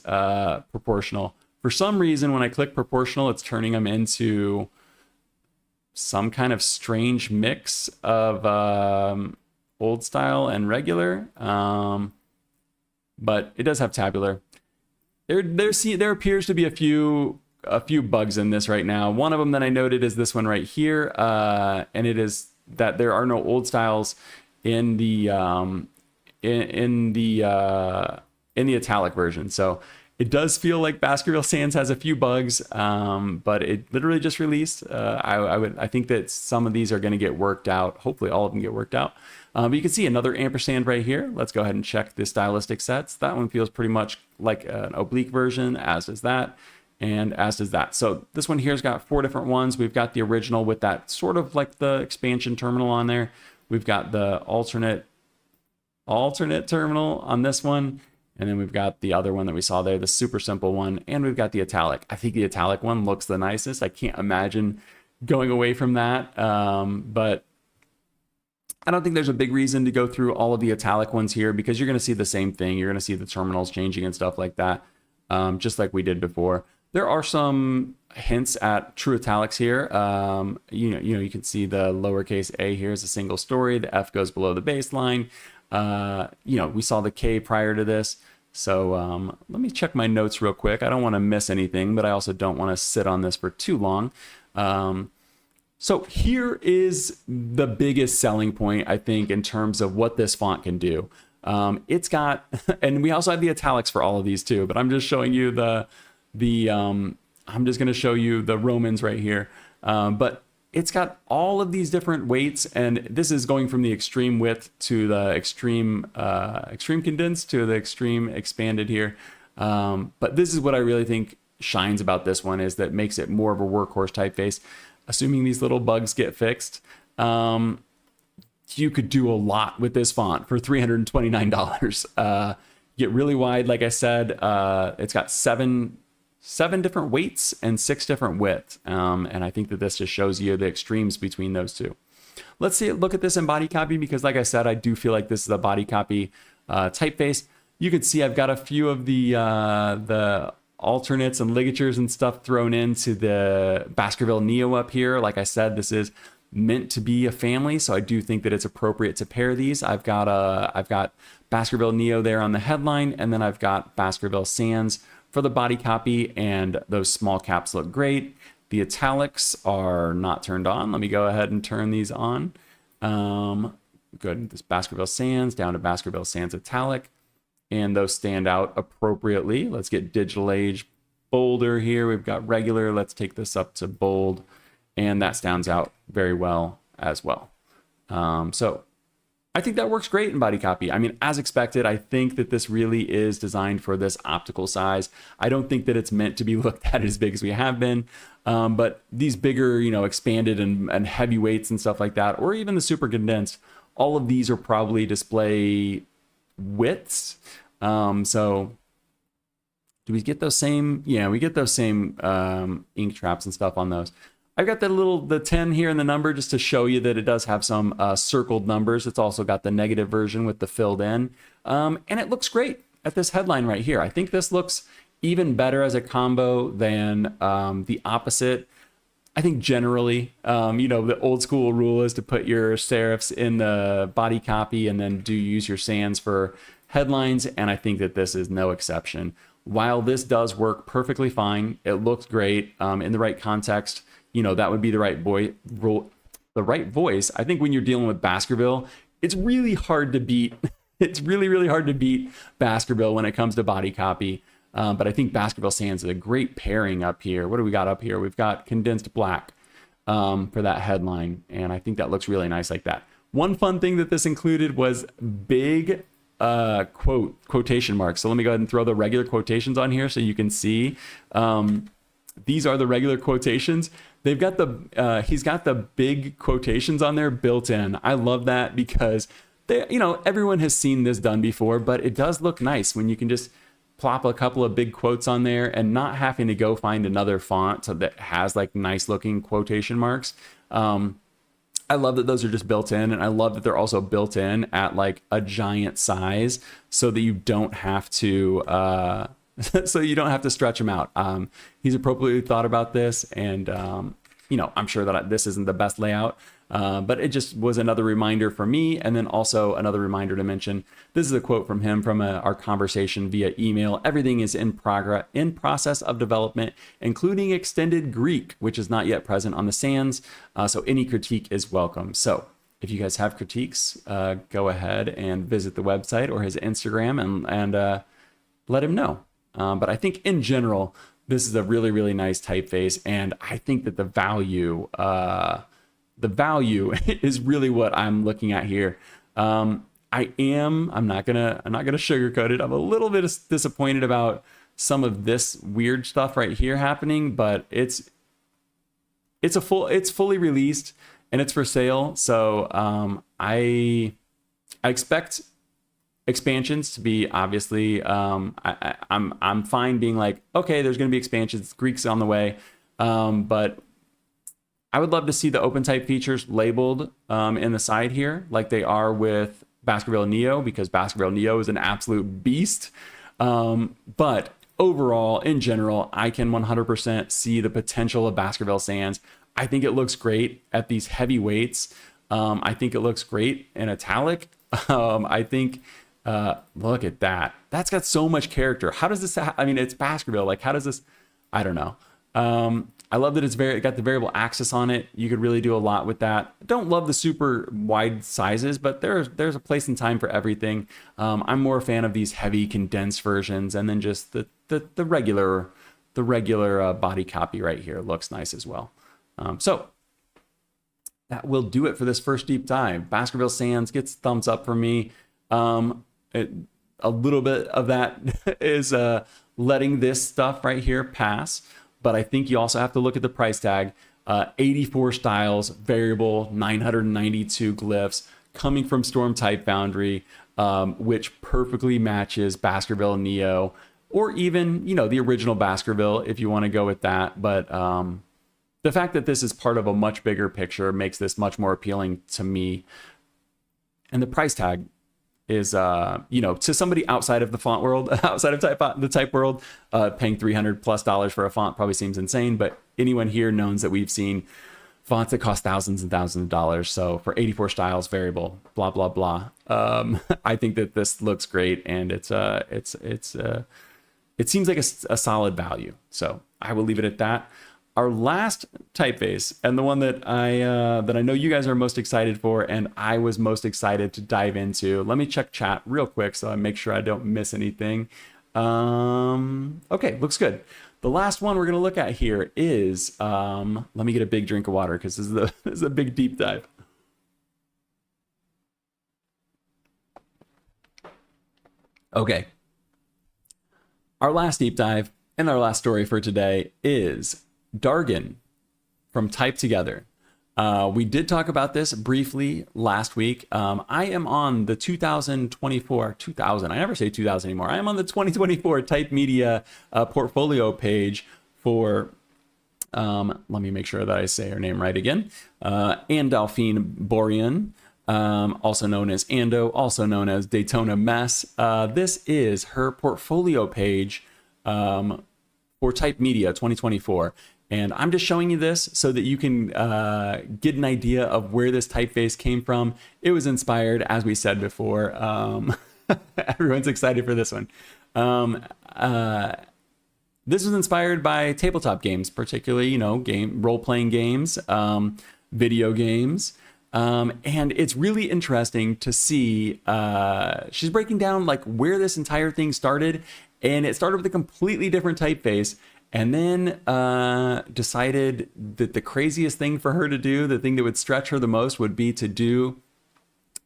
proportional. For some reason, when I click proportional, it's turning them into some kind of strange mix of old style and regular. But it does have tabular. There appears to be a few bugs in this right now. One of them that I noted is this one right here, and it is that there are no old styles in the in the italic version. So it does feel like Baskerville Sans has a few bugs, but it literally just released. I think that some of these are going to get worked out. Hopefully all of them get worked out. But you can see another ampersand right here. Let's go ahead and check the stylistic sets. That one feels pretty much like an oblique version, as does that, and as does that. So this one here's got 4 different ones. We've got the original with that sort of like the expansion terminal on there. We've got the alternate terminal on this one. And then we've got the other one that we saw there, the super simple one. And we've got the italic. I think the italic one looks the nicest. I can't imagine going away from that. But I don't think there's a big reason to go through all of the italic ones here because you're going to see the same thing. You're going to see the terminals changing and stuff like that, just like we did before. There are some hints at true italics here. You can see the lowercase a here is a single story. The F goes below the baseline. We saw the K prior to this. So let me check my notes real quick. I don't want to miss anything, but I also don't want to sit on this for too long. So here is the biggest selling point, I think, in terms of what this font can do. It's got, and we also have the italics for all of these too, but I'm just showing you I'm just going to show you the Romans right here. But it's got all of these different weights, and this is going from the extreme width to the extreme condensed to the extreme expanded here. But this is what I really think shines about this one, is that makes it more of a workhorse typeface. Assuming these little bugs get fixed, you could do a lot with this font for $329. Get really wide, like I said. It's got seven different weights and 6 different widths. And I think that this just shows you the extremes between those two. Let's look at this in body copy, because like I said, I do feel like this is a body copy typeface. You can see I've got a few of the alternates and ligatures and stuff thrown into the Baskerville Neo up here. Like I said, this is meant to be a family, so I do think that it's appropriate to pair these. I've got Baskerville Neo there on the headline, and then I've got Baskerville Sans for the body copy, and those small caps look great. The italics are not turned on. Let me go ahead and turn these on. Good. This Baskerville Sans down to Baskerville Sans italic, and those stand out appropriately. Let's get digital age bolder here. We've got regular. Let's take this up to bold, and that stands out very well as well. So I think that works great in body copy. I mean, as expected, I think that this really is designed for this optical size. I don't think that it's meant to be looked at as big as we have been, but these bigger, expanded and heavy weights and stuff like that, or even the super condensed, all of these are probably display widths. So do we get those same? Yeah, we get those same ink traps and stuff on those. I've got the 10 here in the number just to show you that it does have some circled numbers. It's also got the negative version with the filled in. And it looks great at this headline right here. I think this looks even better as a combo than the opposite. I think generally, the old school rule is to put your serifs in the body copy and then use your sans for headlines. And I think that this is no exception. While this does work perfectly fine, it looks great in the right context. That would be the right voice. I think when you're dealing with Baskerville, it's really hard to beat. It's really, really hard to beat Baskerville when it comes to body copy. But I think Baskerville Sans is a great pairing up here. What do we got up here? We've got condensed black for that headline. And I think that looks really nice like that. One fun thing that this included was big quotation marks. So let me go ahead and throw the regular quotations on here so you can see. These are the regular quotations. They've got he's got the big quotations on there built in. I love that because everyone has seen this done before, but it does look nice when you can just plop a couple of big quotes on there and not having to go find another font that has like nice looking quotation marks. I love that those are just built in, and I love that they're also built in at like a giant size so that you don't have to stretch them out. He's appropriately thought about this, and you know, I'm sure that this isn't the best layout, but it just was another reminder for me, and then also another reminder to mention, this is a quote from him from our conversation via email. Everything is in process of development, including extended Greek, which is not yet present on the Sans, so any critique is welcome. So if you guys have critiques, go ahead and visit the website or his Instagram and let him know. But I think in general, this is a really, really nice typeface, and I think that the value is really what I'm looking at here. I'm not gonna sugarcoat it. I'm a little bit disappointed about some of this weird stuff right here happening, but it's fully released and it's for sale. So I expect expansions to be obviously I'm fine being like, okay, there's going to be expansions, Greek's on the way, but I would love to see the OpenType features labeled in the side here like they are with Baskerville Neo, because Baskerville Neo is an absolute beast. But overall, in general, I can 100% see the potential of Baskerville Sans. I think it looks great at these heavy weights. I think it looks great in italic. I think, look at that. That's got so much character. How does this, I mean, it's Baskerville. Like, how does this, I don't know. I love that it got the variable axis on it. You could really do a lot with that. I don't love the super wide sizes, but there's a place and time for everything. I'm more a fan of these heavy condensed versions, and then just the regular body copy right here looks nice as well. So that will do it for this first deep dive. Baskerville Sans gets thumbs up from me. A little bit of that is letting this stuff right here pass. But I think you also have to look at the price tag. 84 styles, variable, 992 glyphs, coming from Storm Type Foundry, which perfectly matches Baskerville Neo, or even, you know, the original Baskerville if you want to go with that. But the fact that this is part of a much bigger picture makes this much more appealing to me. And the price tag is, you know, to somebody outside of the font world, outside of the type world, paying $300+ for a font probably seems insane. But anyone here knows that we've seen fonts that cost thousands and thousands of dollars. So for 84 styles, variable, blah, blah, blah. I think that this looks great, and it seems like a solid value. So I will leave it at that. Our last typeface, and the one that I know you guys are most excited for, and I was most excited to dive into. Let me check chat real quick so I make sure I don't miss anything. Okay, looks good. The last one we're gonna look at here is, let me get a big drink of water because this is a big deep dive. Okay. Our last deep dive and our last story for today is Dargon from TypeTogether. We did talk about this briefly last week. I am on the 2024, I never say 2000 anymore. I am on the 2024 Type Media portfolio page for, let me make sure that I say her name right again, Andalphine Borean, also known as Ando, also known as Daytona Mess. This is her portfolio page for Type Media 2024. And I'm just showing you this so that you can get an idea of where this typeface came from. It was inspired, as we said before. Everyone's excited for this one. This was inspired by tabletop games, particularly, you know, role-playing games, video games. And it's really interesting to see, she's breaking down like where this entire thing started. And it started with a completely different typeface. And then decided that the craziest thing for her to do, the thing that would stretch her the most, would be to do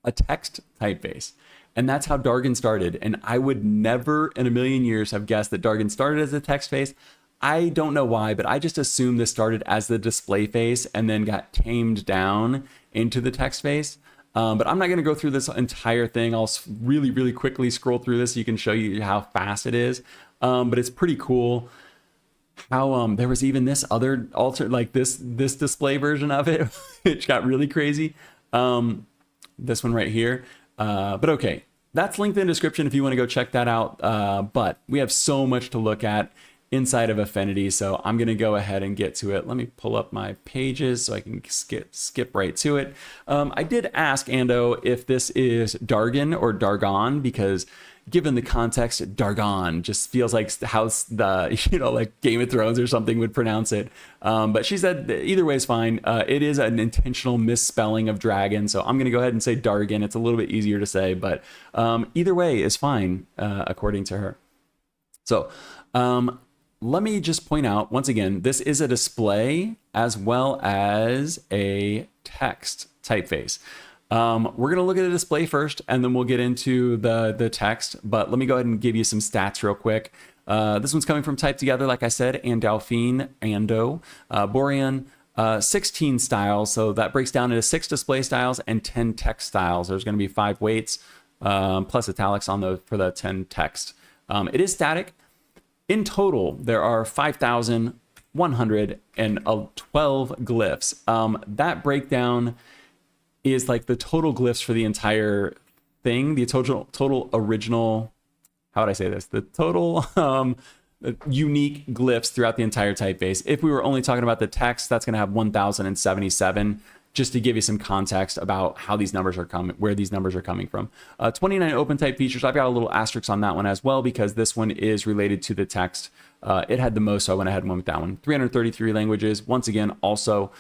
a text typeface. And that's how Dargon started. And I would never in a million years have guessed that Dargon started as a text face. I don't know why, but I just assumed this started as the display face and then got tamed down into the text face. But I'm not going to go through this entire thing. I'll really, really quickly scroll through this so you can show you how fast it is. But it's pretty cool how there was even this other like this display version of it, which got really crazy. This one right here. But okay, that's linked in the description if you want to go check that out. But we have so much to look at inside of Affinity, so I'm going to go ahead and get to it. Let me pull up my pages so I can skip right to it. I did ask Ando if this is Dargon or Dargon, because given the context, Dargon just feels like how the, like Game of Thrones or something would pronounce it. But she said either way is fine. It is an intentional misspelling of dragon, so I'm going to go ahead and say Dargon. It's a little bit easier to say, but either way is fine, according to her. So let me just point out, once again, this is a display as well as a text typeface. We're going to look at the display first, and then we'll get into the text. But let me go ahead and give you some stats real quick. This one's coming from TypeTogether, like I said, and Delphine, Ando, Borean, 16 styles. So that breaks down into 6 display styles and 10 text styles. There's going to be 5 weights plus italics on for the 10 text. It is static. In total, there are 5,112 glyphs. That breakdown is like the total glyphs for the entire thing, the total original, how would I say this? The total unique glyphs throughout the entire typeface. If we were only talking about the text, that's going to have 1,077, just to give you some context about how these numbers are coming, where these numbers are coming from. 29 open type features. I've got a little asterisk on that one as well, because this one is related to the text. It had the most, so I went ahead and went with that one. 333 languages. Once again, also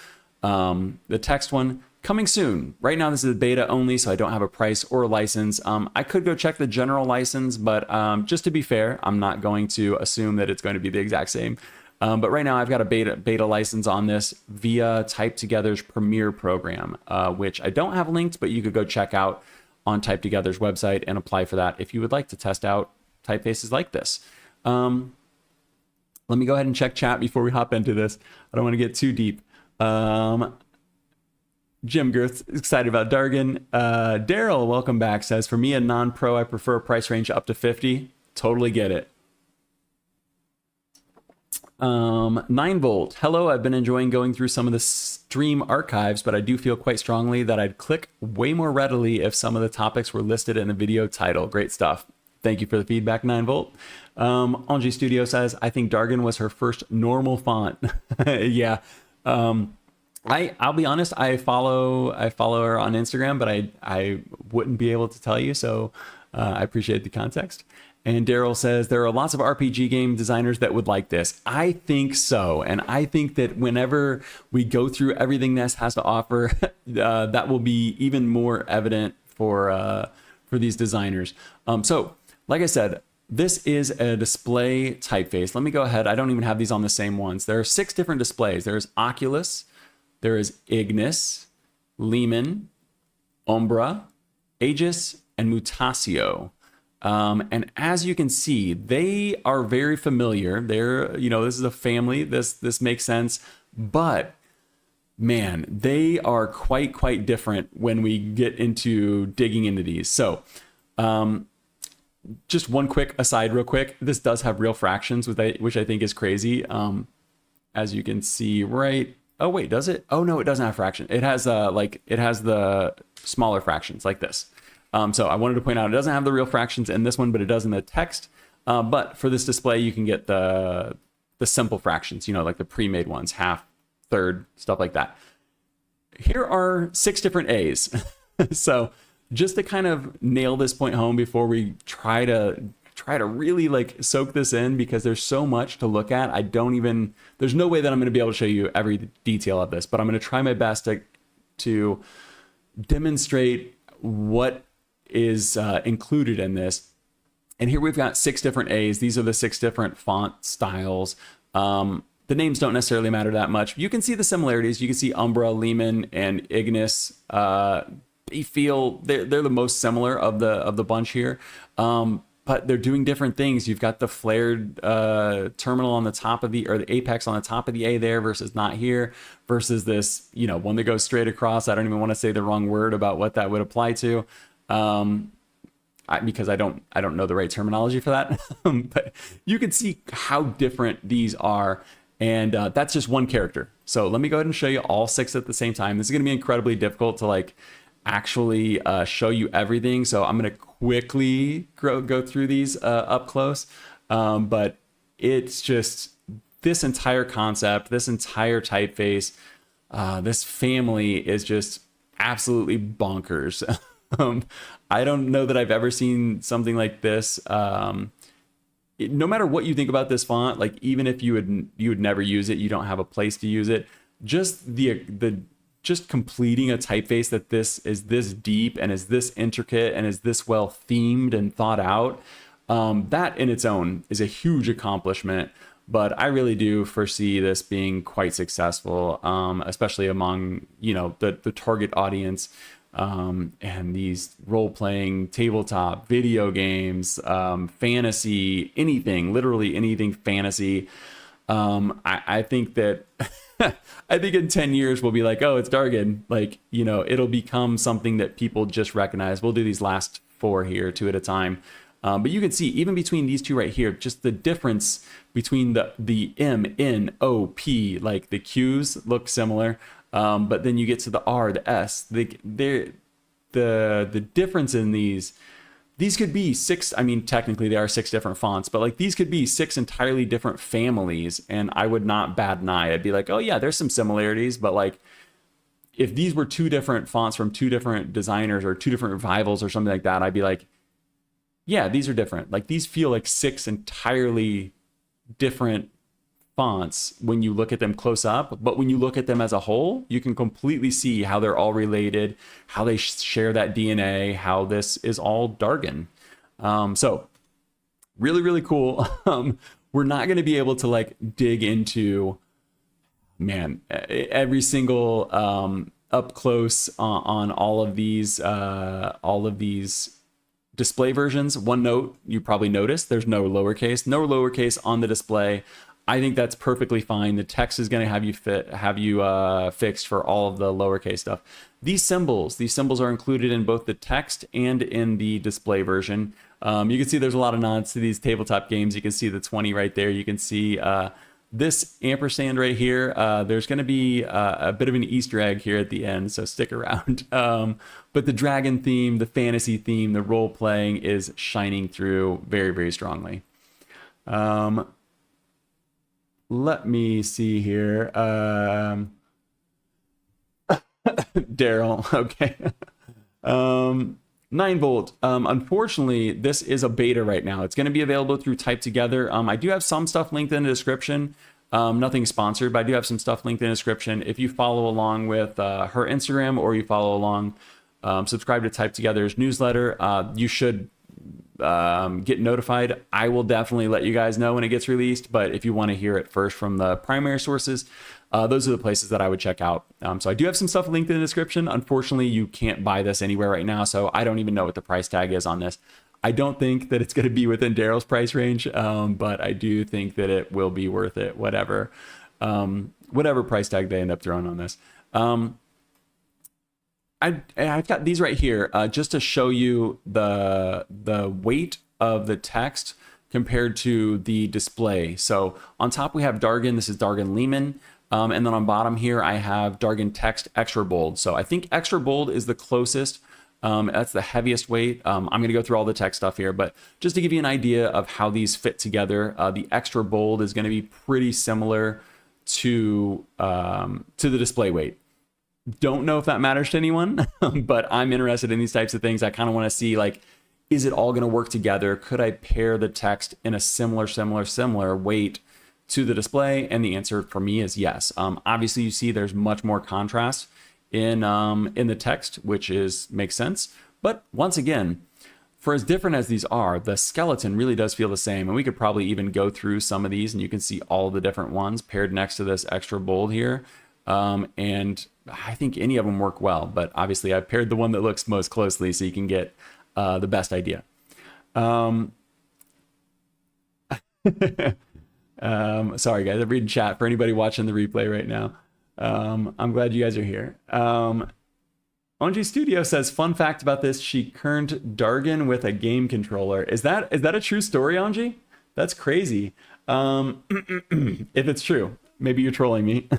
the text one coming soon. Right now, this is beta only, so I don't have a price or a license. I could go check the general license, but just to be fair, I'm not going to assume that it's going to be the exact same. But right now I've got a beta license on this via TypeTogether's Premier program, which I don't have linked, but you could go check out on TypeTogether's website and apply for that if you would like to test out typefaces like this. Let me go ahead and check chat before we hop into this. I don't want to get too deep. Jim Girth excited about Dargon. Daryl, welcome back, says, for me, a non-pro, I prefer a price range up to 50. Totally get it. 9volt. Hello, I've been enjoying going through some of the stream archives, but I do feel quite strongly that I'd click way more readily if some of the topics were listed in the video title. Great stuff. Thank you for the feedback, 9volt. Angie Studio says, I think Dargon was her first normal font. Yeah. I'll be honest, I follow her on Instagram, but I wouldn't be able to tell you, so I appreciate the context. And Daryl says, there are lots of RPG game designers that would like this. I think so. And I think that whenever we go through everything Nest has to offer, that will be even more evident for these designers. So, like I said, this is a display typeface. Let me go ahead. I don't even have these on the same ones. There are 6 different displays. There's Oculus, there is Ignis, Lehman, Umbra, Aegis, and Mutatio. And as you can see, they are very familiar. They're, this is a family. This makes sense. But man, they are quite different when we get into digging into these. So, just one quick aside real quick. This does have real fractions, which I think is crazy. As you can see, right. Oh, wait, does it? Oh, no, it doesn't have fraction. It has it has the smaller fractions like this. So I wanted to point out it doesn't have the real fractions in this one, but it does in the text. But for this display, you can get the simple fractions, like the pre-made ones, half, third, stuff like that. Here are 6 different A's. So just to kind of nail this point home before we try to really soak this in, because there's so much to look at. There's no way that I'm going to be able to show you every detail of this, but I'm going to try my best to demonstrate what is included in this. And here we've got 6 different A's. These are the 6 different font styles. The names don't necessarily matter that much. You can see the similarities. You can see Umbra, Lehman, and Ignis. They feel they're the most similar of the bunch here. but they're doing different things. You've got the flared terminal on the top of or the apex on the top of the A there versus not here, versus this, one that goes straight across. I don't even want to say the wrong word about what that would apply to. Because I don't know the right terminology for that. But you can see how different these are. And that's just one character. So let me go ahead and show you all 6 at the same time. This is going to be incredibly difficult to actually show you everything. So I'm going to quickly go through these up close. But it's just this entire concept, this entire typeface, this family is just absolutely bonkers. I don't know that I've ever seen something like this. No matter what you think about this font, even if you would never use it, you don't have a place to use it. Just just completing a typeface that this is this deep and is this intricate and is this well themed and thought out, that in its own is a huge accomplishment. But I really do foresee this being quite successful, especially among the target audience. And these role-playing, tabletop, video games, fantasy, anything, literally anything fantasy. I think that I think in 10 years we'll be like, oh, it's Dargon. It'll become something that people just recognize. We'll do these last 4 here, 2 at a time. But you can see even between these 2 right here, just the difference between the M, N, O, P, the Q's look similar. But then you get to the R, the S, the difference in these could be 6. I mean, technically they are 6 different fonts, but these could be 6 entirely different families. And I would not bat an eye. I'd be like, oh yeah, there's some similarities. But if these were 2 different fonts from 2 different designers or 2 different revivals or something like that, I'd be like, yeah, these are different. These feel like 6 entirely different fonts when you look at them close up, but when you look at them as a whole, you can completely see how they're all related, how they share that DNA, how this is all Dargon. So really, really cool. We're not going to be able to dig into, every single up close on all of these display versions. One note you probably noticed, there's no lowercase on the display. I think that's perfectly fine. The text is going to have you fixed for all of the lowercase stuff. These symbols are included in both the text and in the display version. You can see there's a lot of nods to these tabletop games. You can see the 20 right there. You can see this ampersand right here. There's going to be a bit of an Easter egg here at the end, so stick around. But the dragon theme, the fantasy theme, the role playing is shining through very, very strongly. Let me see here. Daryl, okay. 9-volt. Unfortunately, this is a beta right now. It's going to be available through TypeTogether. I do have some stuff linked in the description. Nothing sponsored, but I do have some stuff linked in the description. If you follow along with her Instagram, or you follow along, subscribe to TypeTogether's newsletter, you should get notified. I will definitely let you guys know when it gets released, but if you want to hear it first from the primary sources, those are the places that I would check out. So I do have some stuff linked in the description. Unfortunately, you can't buy this anywhere right now, so I don't even know what the price tag is on this. I don't think that it's going to be within Daryl's price range, but I do think that it will be worth it, whatever price tag they end up throwing on this. I've got these right here just to show you the weight of the text compared to the display. So on top we have Dargon. This is Dargon Lehman. And then on bottom here I have Dargon Text Extra Bold. So I think Extra Bold is the closest. That's the heaviest weight. I'm going to go through all the text stuff here, but just to give you an idea of how these fit together, the Extra Bold is going to be pretty similar to the display weight. Don't know if that matters to anyone, but I'm interested in these types of things. I kind of want to see, like, is it all going to work together? Could I pair the text in a similar weight to the display? And the answer for me is yes. Obviously, you see there's much more contrast in the text, which makes sense. But once again, for as different as these are, the skeleton really does feel the same. And we could probably even go through some of these and you can see all the different ones paired next to this extra bold here. And I think any of them work well, but obviously I paired the one that looks most closely so you can get the best idea. Sorry guys, I'm reading chat for anybody watching the replay right now. I'm glad you guys are here. ONG Studio says, fun fact about this, she kerned Dargon with a game controller. Is that a true story, ONG? That's crazy. If it's true, maybe you're trolling me.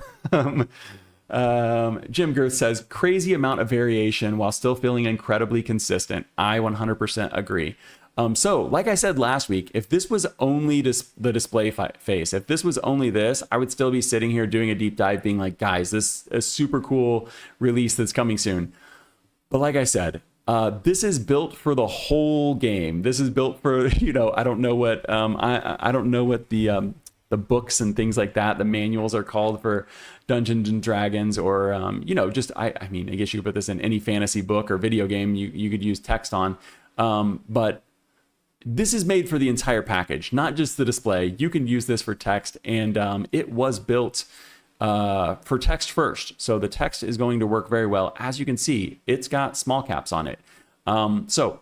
Jim Girth says, crazy amount of variation while still feeling incredibly consistent. I 100% agree. So, like I said last week, if this was only the display face, if this was only this, I would still be sitting here doing a deep dive being like, guys, this is a super cool release that's coming soon. But like I said, this is built for the whole game. This is built for, I don't know what, I don't know what the books and things like that, the manuals are called for Dungeons and Dragons, or, just, I mean, I guess you could put this in any fantasy book or video game you could use text on. But this is made for the entire package, not just the display. You can use this for text, and it was built for text first. So the text is going to work very well. As you can see, it's got small caps on it. So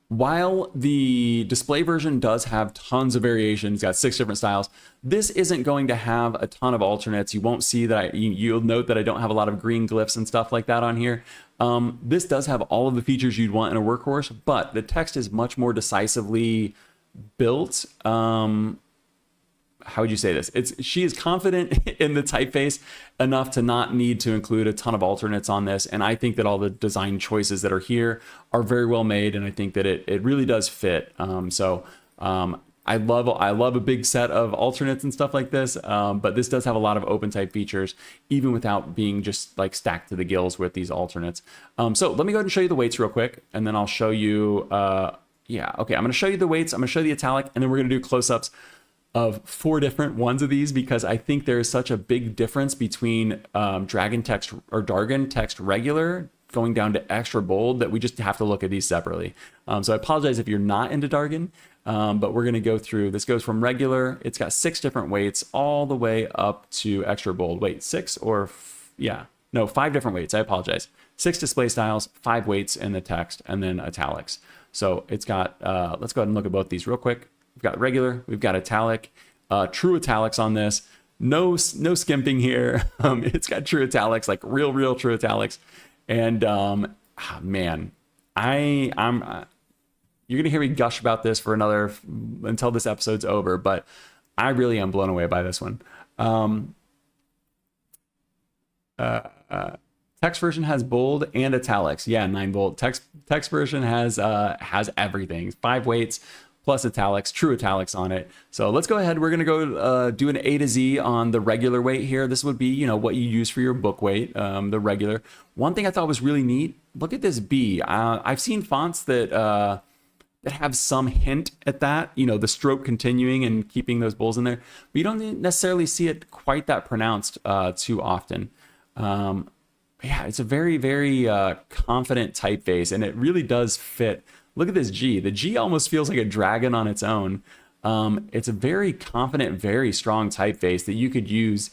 while the display version does have tons of variations, got 6 different styles, this isn't going to have a ton of alternates. You won't see that. You'll note that I don't have a lot of green glyphs and stuff like that on here. This does have all of the features you'd want in a workhorse, but the text is much more decisively built. How would you say this? She is confident in the typeface enough to not need to include a ton of alternates on this. And I think that all the design choices that are here are very well made. And I think that it really does fit. I love a big set of alternates and stuff like this. But this does have a lot of open type features, even without being just like stacked to the gills with these alternates. So let me go ahead and show you the weights real quick. And then I'll show you, yeah, okay. I'm going to show you the weights. I'm going to show you the italic, and then we're going to do close-ups of 4 different ones of these, because I think there is such a big difference between Dragon text or Dargon text regular going down to extra bold that we just have to look at these separately. So I apologize if you're not into Dargon, but we're going to go through. This goes from regular. It's got 6 different weights all the way up to extra bold. Wait, 6 or yeah, no, 5 different weights. I apologize. 6 display styles, 5 weights in the text, and then italics. So it's got. Let's go ahead and look at both these real quick. We've got regular, we've got italic, true italics on this. No skimping here. It's got true italics, like real true italics. And man, you're gonna hear me gush about this for until this episode's over, but I really am blown away by this one. Text version has bold and italics. Yeah, 9 bold. Text version has everything. 5 weights. Plus italics, true italics on it. So let's go ahead. We're going to go do an A to Z on the regular weight here. This would be, what you use for your book weight, the regular. One thing I thought was really neat, look at this B. I've seen fonts that have some hint at that, the stroke continuing and keeping those bulls in there. But you don't necessarily see it quite that pronounced too often. Yeah, it's a very, very confident typeface, and it really does fit. Look at this G. The G almost feels like a dragon on its own. It's a very confident, very strong typeface that you could use,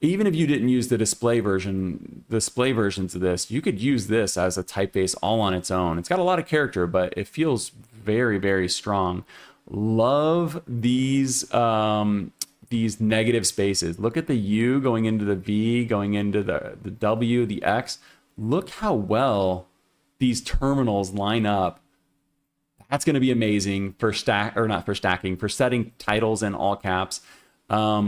even if you didn't use the display versions of this. You could use this as a typeface all on its own. It's got a lot of character, but it feels very, very strong. Love these negative spaces. Look at the U going into the V, going into the W, the X. Look how well these terminals line up. That's going to be amazing for for setting titles in all caps. Let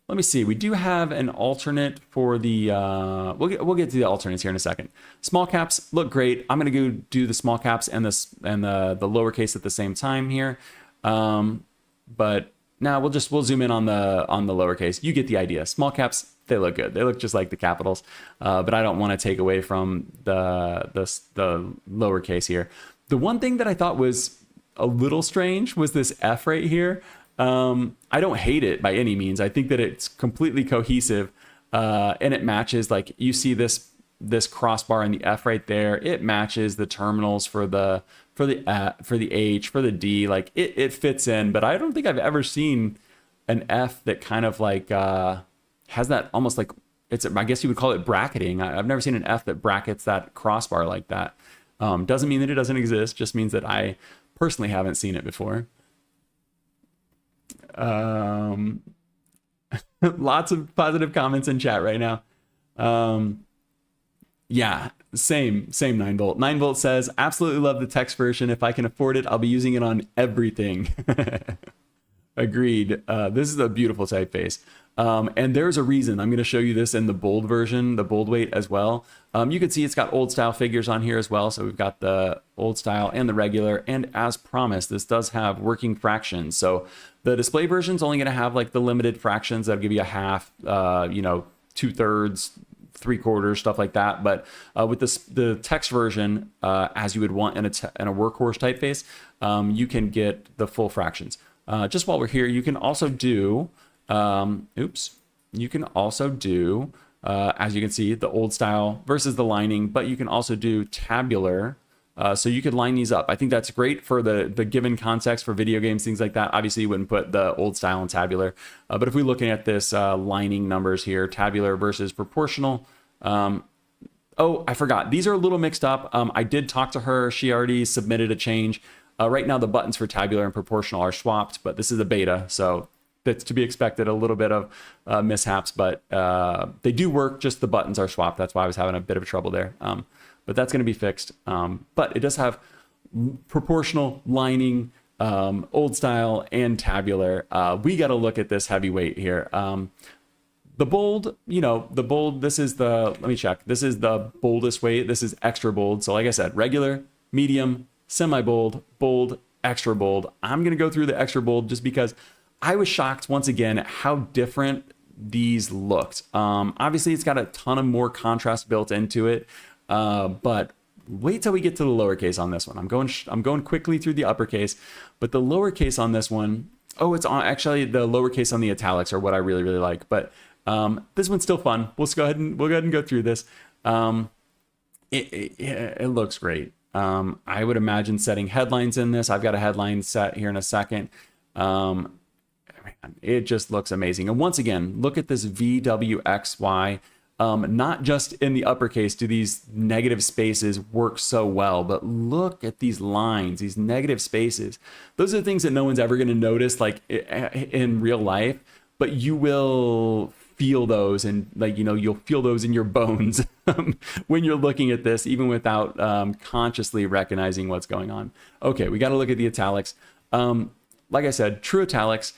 me see. We do have an alternate for the, we'll get to the alternates here in a second. Small caps look great. I'm going to go do the small caps and the lowercase at the same time here. But now we'll zoom in on the lowercase. You get the idea. Small caps, they look good. They look just like the capitals. But I don't want to take away from the lowercase here. The one thing that I thought was a little strange was this F right here. I don't hate it by any means. I think that it's completely cohesive, and it matches. Like you see this crossbar and the F right there. It matches the terminals for the H, for the D. Like it fits in. But I don't think I've ever seen an F that kind of like has that almost like I guess you would call it bracketing. I've never seen an F that brackets that crossbar like that. Doesn't mean that it doesn't exist, just means that I personally haven't seen it before. Lots of positive comments in chat right now. Yeah, same 9volt. 9volt says, absolutely love the text version. If I can afford it, I'll be using it on everything. Agreed. This is a beautiful typeface. And there's a reason. I'm going to show you this in the bold version, the bold weight as well. You can see it's got old style figures on here as well. So we've got the old style and the regular. And as promised, this does have working fractions. So the display version is only going to have like the limited fractions that'll give you a half, 2/3, 3/4, stuff like that. But with the text version, as you would want in a workhorse typeface, you can get the full fractions. Just while we're here, you can also do, as you can see, the old style versus the lining, but you can also do tabular. So you could line these up. I think that's great for the given context for video games, things like that. Obviously, you wouldn't put the old style and tabular. But if we're looking at this lining numbers here, tabular versus proportional. Oh, I forgot. These are a little mixed up. I did talk to her. She already submitted a change. Right now, the buttons for tabular and proportional are swapped, but this is a beta, so that's to be expected. A little bit of mishaps, but they do work. Just the buttons are swapped. That's why I was having a bit of trouble there. But that's going to be fixed. But it does have proportional, lining, old style, and tabular. We got to look at this heavyweight here. The bold, this is let me check. This is the boldest weight. This is extra bold. So like I said, regular, medium, semi-bold, bold, extra bold. I'm going to go through the extra bold just because I was shocked once again at how different these looked. Obviously, it's got a ton of more contrast built into it, but wait till we get to the lowercase on this one. I'm going quickly through the uppercase, but the lowercase on this one, it's actually the lowercase on the italics are what I really, really like. But this one's still fun. We'll go ahead and go through this. It looks great. I would imagine setting headlines in this. I've got a headline set here in a second. It just looks amazing. And once again, look at this VWXY. Not just in the uppercase do these negative spaces work so well, but look at these lines, these negative spaces. Those are the things that no one's ever going to notice like in real life, but you will feel those, and you'll feel those in your bones when you're looking at this, even without consciously recognizing what's going on. Okay, we got to look at the italics. Like I said, true italics.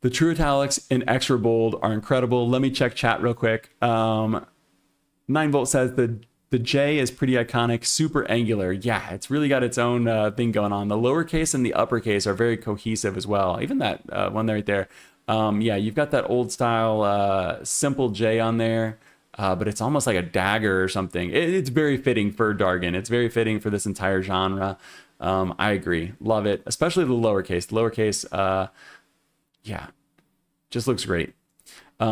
The true italics in extra bold are incredible. Let me check chat real quick. 9volt says the J is pretty iconic, super angular. Yeah, it's really got its own thing going on. The lowercase and the uppercase are very cohesive as well. Even that one right there. Yeah, you've got that old style simple J on there, but it's almost like a dagger or something. It's very fitting for Dargon. It's very fitting for this entire genre. I agree. Love it, especially the lowercase. The lowercase, yeah, just looks great.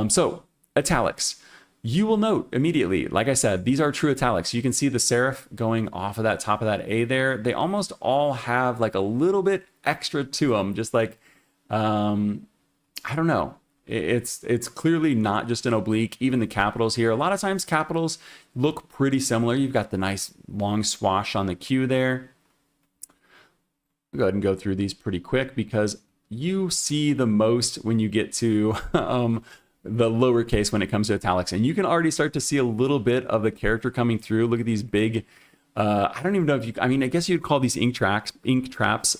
So italics, you will note immediately, like I said, these are true italics. You can see the serif going off of that top of that A there. They almost all have like a little bit extra to them, just like, I don't know. It's clearly not just an oblique. Even the capitals here, a lot of times capitals look pretty similar. You've got the nice long swash on the Q there. I'll go ahead and go through these pretty quick because you see the most when you get to the lowercase when it comes to italics. And you can already start to see a little bit of the character coming through. Look at these big, I don't even know if I guess you'd call these ink traps,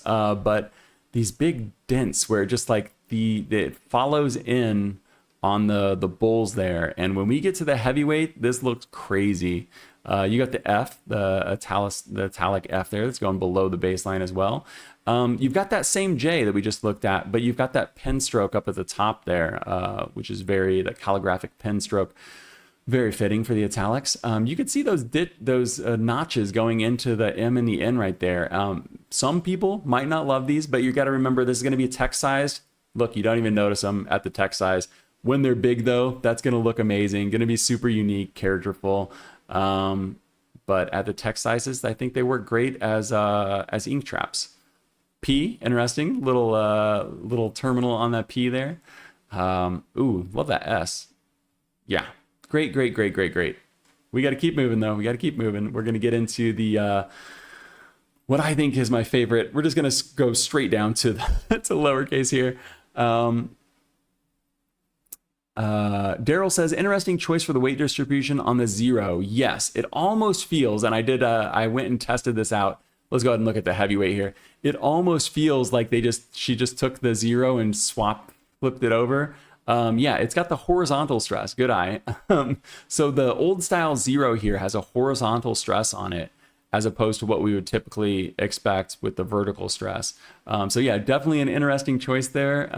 but these big dents where just like it follows in on the bowls there. And when we get to the heavyweight, this looks crazy. You got the F, the italic F there that's going below the baseline as well. You've got that same J that we just looked at, but you've got that pen stroke up at the top there, which is that calligraphic pen stroke, very fitting for the italics. You can see those notches going into the M and the N right there. Some people might not love these, but you got to remember this is going to be text sized. Look, you don't even notice them at the text size. When they're big though, that's going to look amazing, going to be super unique, characterful. But at the text sizes, I think they work great as ink traps. P, interesting, little terminal on that P there. Ooh, love that S. Yeah, great. We got to keep moving though. We got to keep moving. We're going to get into the what I think is my favorite. We're just going to go straight down to to lowercase here. Daryl says, interesting choice for the weight distribution on the 0. Yes, it almost feels, and I went and tested this out. Let's go ahead and look at the heavyweight here. It almost feels like she just took the 0 and flipped it over. Yeah, it's got the horizontal stress. Good eye. So the old style 0 here has a horizontal stress on it, as opposed to what we would typically expect with the vertical stress. So yeah, definitely an interesting choice there.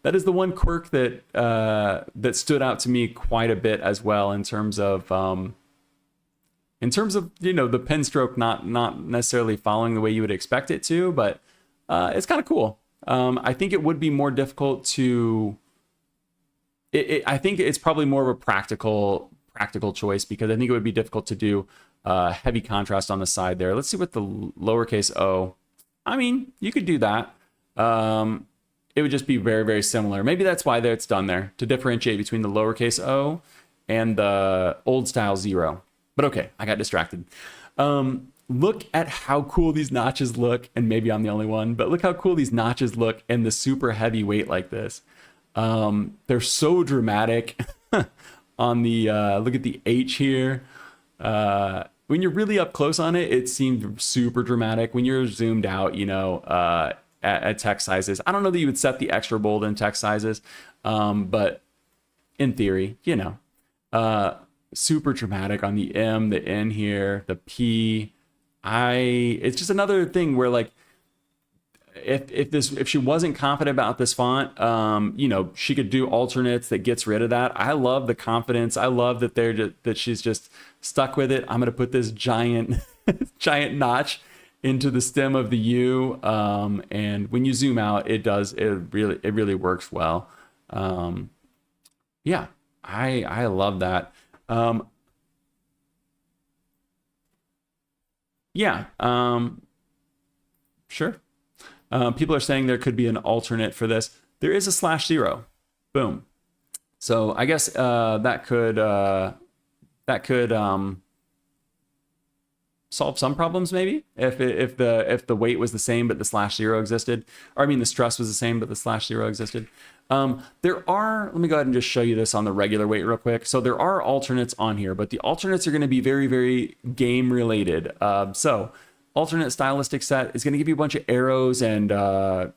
That is the one quirk that that stood out to me quite a bit as well, in terms of the pen stroke not necessarily following the way you would expect it to, but it's kind of cool. I think it would be more difficult to. I think it's probably more of a practical choice, because I think it would be difficult to do heavy contrast on the side there. Let's see what the lowercase o. I mean, you could do that. It would just be very, very similar. Maybe that's why it's done there, to differentiate between the lowercase o and the old style 0. But okay, I got distracted. Look at how cool these notches look, and maybe I'm the only one, but look how cool these notches look in the super heavy weight like this. They're so dramatic on the, look at the H here. When you're really up close on it, it seemed super dramatic. When you're zoomed out, at text sizes, I don't know that you would set the extra bold in text sizes, but in theory, super dramatic on the M, the N here, the P. It's just another thing where, like, if she wasn't confident about this font, she could do alternates that gets rid of that. I love the confidence. I love that she's just stuck with it. I'm gonna put this giant notch into the stem of the U, and when you zoom out, it really works well. Yeah, I love that. Yeah, sure. People are saying there could be an alternate for this. There is a /0. Boom. So I guess that could solve some problems, maybe, if the weight was the same but the /0 existed, or I mean the stress was the same but the /0 existed. Let me go ahead and just show you this on the regular weight real quick. So there are alternates on here, but the alternates are going to be very, very game related. So alternate stylistic set is going to give you a bunch of arrows and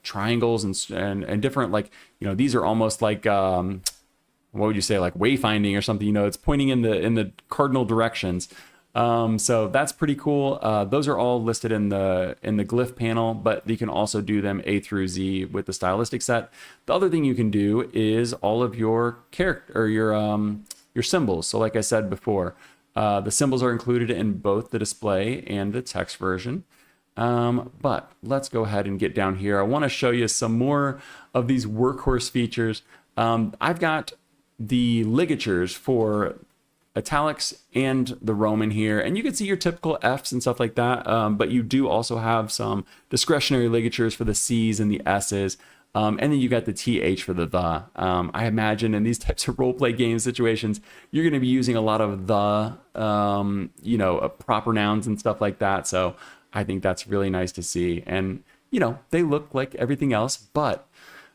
triangles and different, like, these are almost like what would you say, like wayfinding or something. It's pointing in the cardinal directions. So that's pretty cool. Those are all listed in the glyph panel, but you can also do them A through Z with the stylistic set. The other thing you can do is all of your character or your symbols. So like I said before, the symbols are included in both the display and the text version. But let's go ahead and get down here. I want to show you some more of these workhorse features. I've got the ligatures for italics and the Roman here, and you can see your typical F's and stuff like that, but you do also have some discretionary ligatures for the C's and the S's, and then you got the TH for the. I imagine in these types of role-play game situations, you're going to be using a lot of proper nouns and stuff like that, so I think that's really nice to see. And they look like everything else, but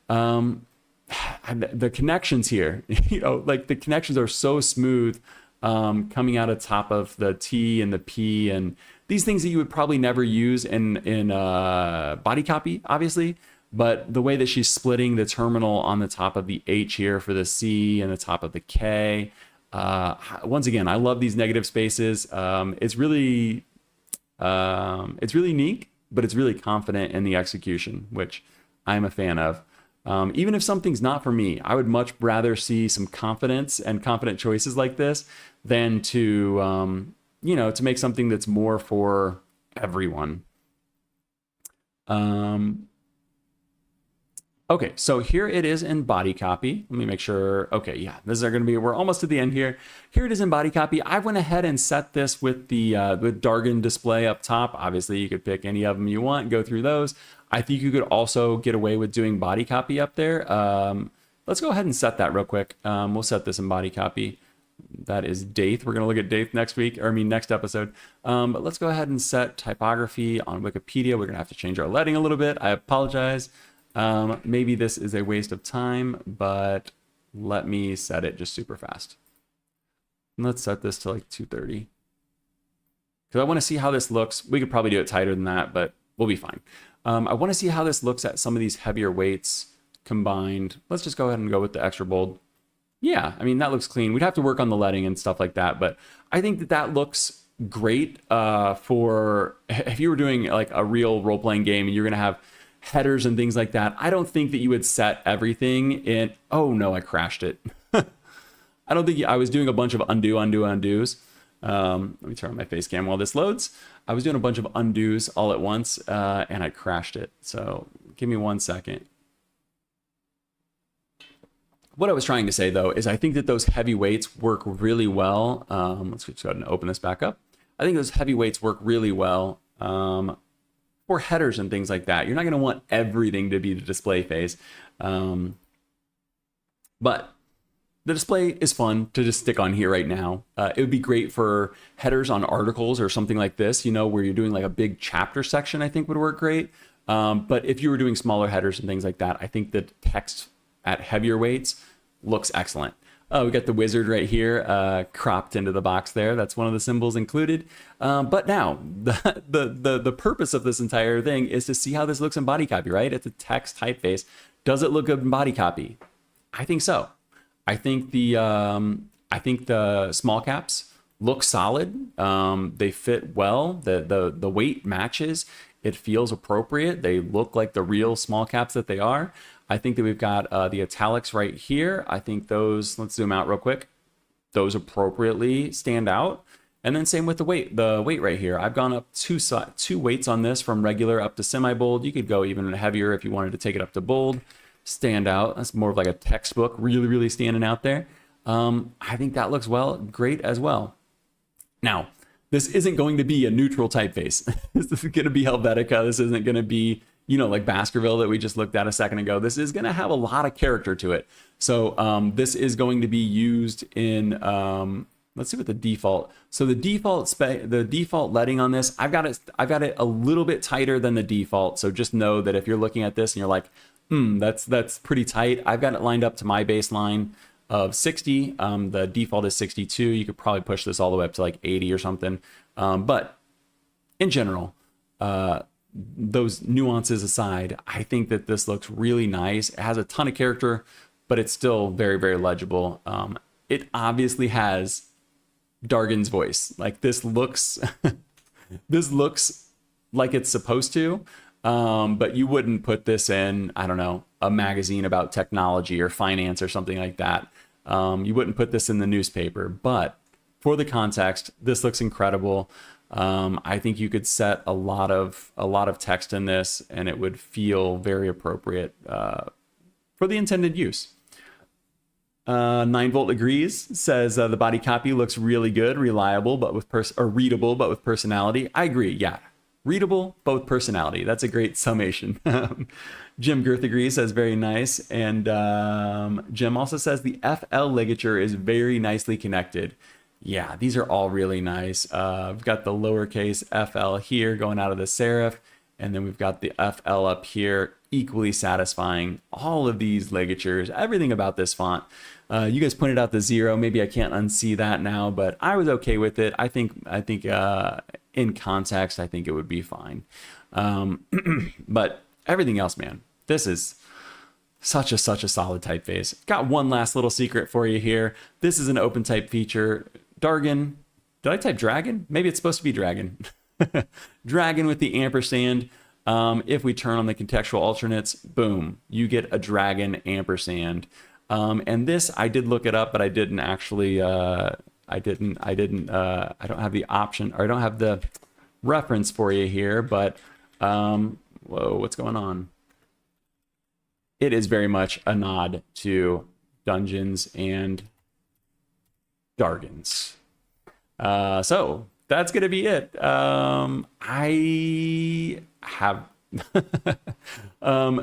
the connections here, like the connections are so smooth, coming out of top of the T and the P, and these things that you would probably never use in body copy, obviously, but the way that she's splitting the terminal on the top of the H here for the C and the top of the K, once again, I love these negative spaces. It's really unique, but it's really confident in the execution, which I'm a fan of. Even if something's not for me, I would much rather see some confidence and confident choices like this than to make something that's more for everyone. Okay, so here it is in body copy. Let me make sure. Okay, yeah, this is going to be, we're almost to the end here. Here it is in body copy. I went ahead and set this with the Dargon display up top. Obviously, you could pick any of them you want and go through those. I think you could also get away with doing body copy up there. Let's go ahead and set that real quick. We'll set this in body copy. That is Daith. We're going to look at Daith next episode. But let's go ahead and set typography on Wikipedia. We're going to have to change our leading a little bit. I apologize. Maybe this is a waste of time, but let me set it just super fast. And let's set this to like 230. Because I want to see how this looks. We could probably do it tighter than that, but we'll be fine. I want to see how this looks at some of these heavier weights combined. Let's just go ahead and go with the extra bold. Yeah, I mean, that looks clean. We'd have to work on the leading and stuff like that, but I think that that looks great for if you were doing like a real role-playing game and you're going to have headers and things like that. I don't think that you would set everything in. Oh no, I crashed it. I don't think I was doing a bunch of undos. Let me turn on my face cam while this loads. I was doing a bunch of undos all at once and I crashed it. So give me 1 second. What I was trying to say though is I think that those heavy weights work really well. Let's just go ahead and open this back up. I think those heavy weights work really well for headers and things like that. You're not going to want everything to be the display face. But the display is fun to just stick on here right now. It would be great for headers on articles or something like this, you know, where you're doing like a big chapter section, I think would work great. But if you were doing smaller headers and things like that, I think the text at heavier weights looks excellent. We got the wizard right here cropped into the box there. That's one of the symbols included. But now the purpose of this entire thing is to see how this looks in body copy, right? It's a text typeface. Does it look good in body copy? I think so. I think the small caps look solid. They fit well. The weight matches. It feels appropriate. They look like the real small caps that they are. I think that we've got the italics right here. I think those, let's zoom out real quick. Those appropriately stand out. And then same with the weight right here. I've gone up two weights on this from regular up to semi-bold. You could go even heavier if you wanted to take it up to bold. Stand out. That's more of like a textbook, really standing out there. I think that looks great as well. Now, this isn't going to be a neutral typeface. This is going to be Helvetica. This isn't going to be, you know, like Baskerville that we just looked at a second ago. This is going to have a lot of character to it. So this is going to be used in, let's see what the default. So the default leading on this, I've got it a little bit tighter than the default. So just know that if you're looking at this and you're like, that's pretty tight. I've got it lined up to my baseline of 60. The default is 62. You could probably push this all the way up to like 80 or something. But in general, those nuances aside, I think that this looks really nice. It has a ton of character, but it's still very legible. It obviously has Dargon's voice. Like this looks, this looks like it's supposed to. But you wouldn't put this in, I don't know, a magazine about technology or finance or something like that. You wouldn't put this in the newspaper, but for the context, this looks incredible. I think you could set a lot of text in this and it would feel very appropriate for the intended use. 9volt agrees, says the body copy looks really good, reliable, but with readable, but with personality. I agree. Yeah. Readable, but with personality. That's a great summation. Jim Girth agrees, says very nice. And Jim also says the FL ligature is very nicely connected. Yeah, these are all really nice. We've got the lowercase FL here going out of the serif. And then we've got the FL up here, equally satisfying. All of these ligatures, everything about this font. You guys pointed out the 0. Maybe I can't unsee that now, but I was okay with it. I think in context, I think it would be fine. But everything else, man, this is such a solid typeface. Got one last little secret for you here. This is an open type feature. Dargon. Did I type dragon? Maybe it's supposed to be dragon. Dragon with the ampersand. If we turn on the contextual alternates, boom, you get a dragon ampersand. And this, I did look it up, but I didn't actually, I don't have the option, or I don't have the reference for you here, but, whoa, what's going on? It is very much a nod to Dungeons and Dargons. So that's going to be it. I have,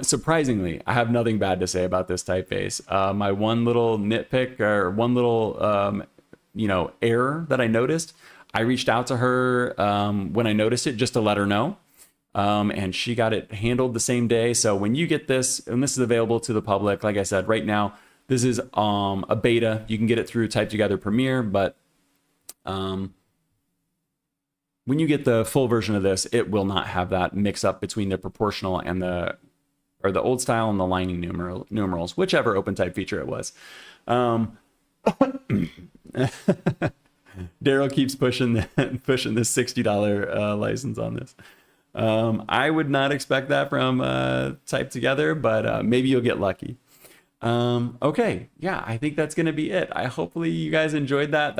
surprisingly, I have nothing bad to say about this typeface. My one little nitpick or one little, error that I noticed, I reached out to her when I noticed it just to let her know. and she got it handled the same day. So when you get this, and this is available to the public, like I said, right now, this is a beta. You can get it through TypeTogether Premiere, but when you get the full version of this, it will not have that mix up between the proportional and the old style and the lining numerals, whichever OpenType feature it was. Daryl keeps pushing this $60 license on this. I would not expect that from TypeTogether, but maybe you'll get lucky. Okay, yeah, I think that's going to be it. Hopefully you guys enjoyed that.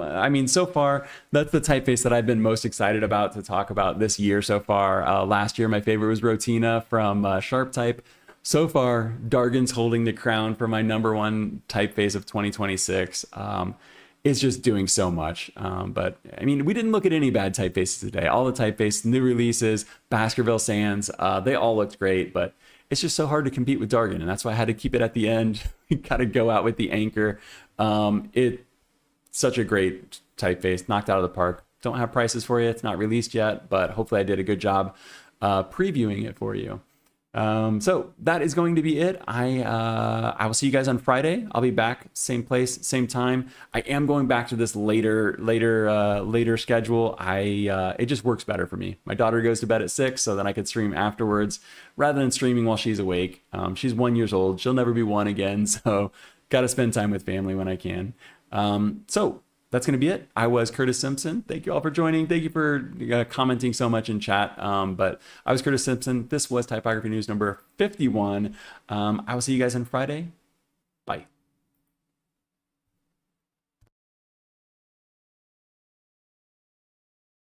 I mean, so far, that's the typeface that I've been most excited about to talk about this year so far. Last year, my favorite was Rotina from SharpType. So far, Dargon's holding the crown for my #1 typeface of 2026. It's just doing so much. But I mean, we didn't look at any bad typefaces today. All the typefaces, new releases, Baskerville Sands, they all looked great, but it's just so hard to compete with Dargon, and that's why I had to keep it at the end. We gotta go out with the anchor. It's such a great typeface, knocked out of the park. Don't have prices for you. It's not released yet, but hopefully I did a good job previewing it for you. So that is going to be it. I will see you guys on Friday. I'll be back, same place, same time. I am going back to this later schedule. It just works better for me. My daughter goes to bed at 6, so then I could stream afterwards rather than streaming while she's awake. She's 1 year old. She'll never be 1 again, so got to spend time with family when I can. So that's going to be it. I was Curtis Simpson. Thank you all for joining. Thank you for commenting so much in chat. But I was Curtis Simpson. This was Typography News number 51. I will see you guys on Friday. Bye.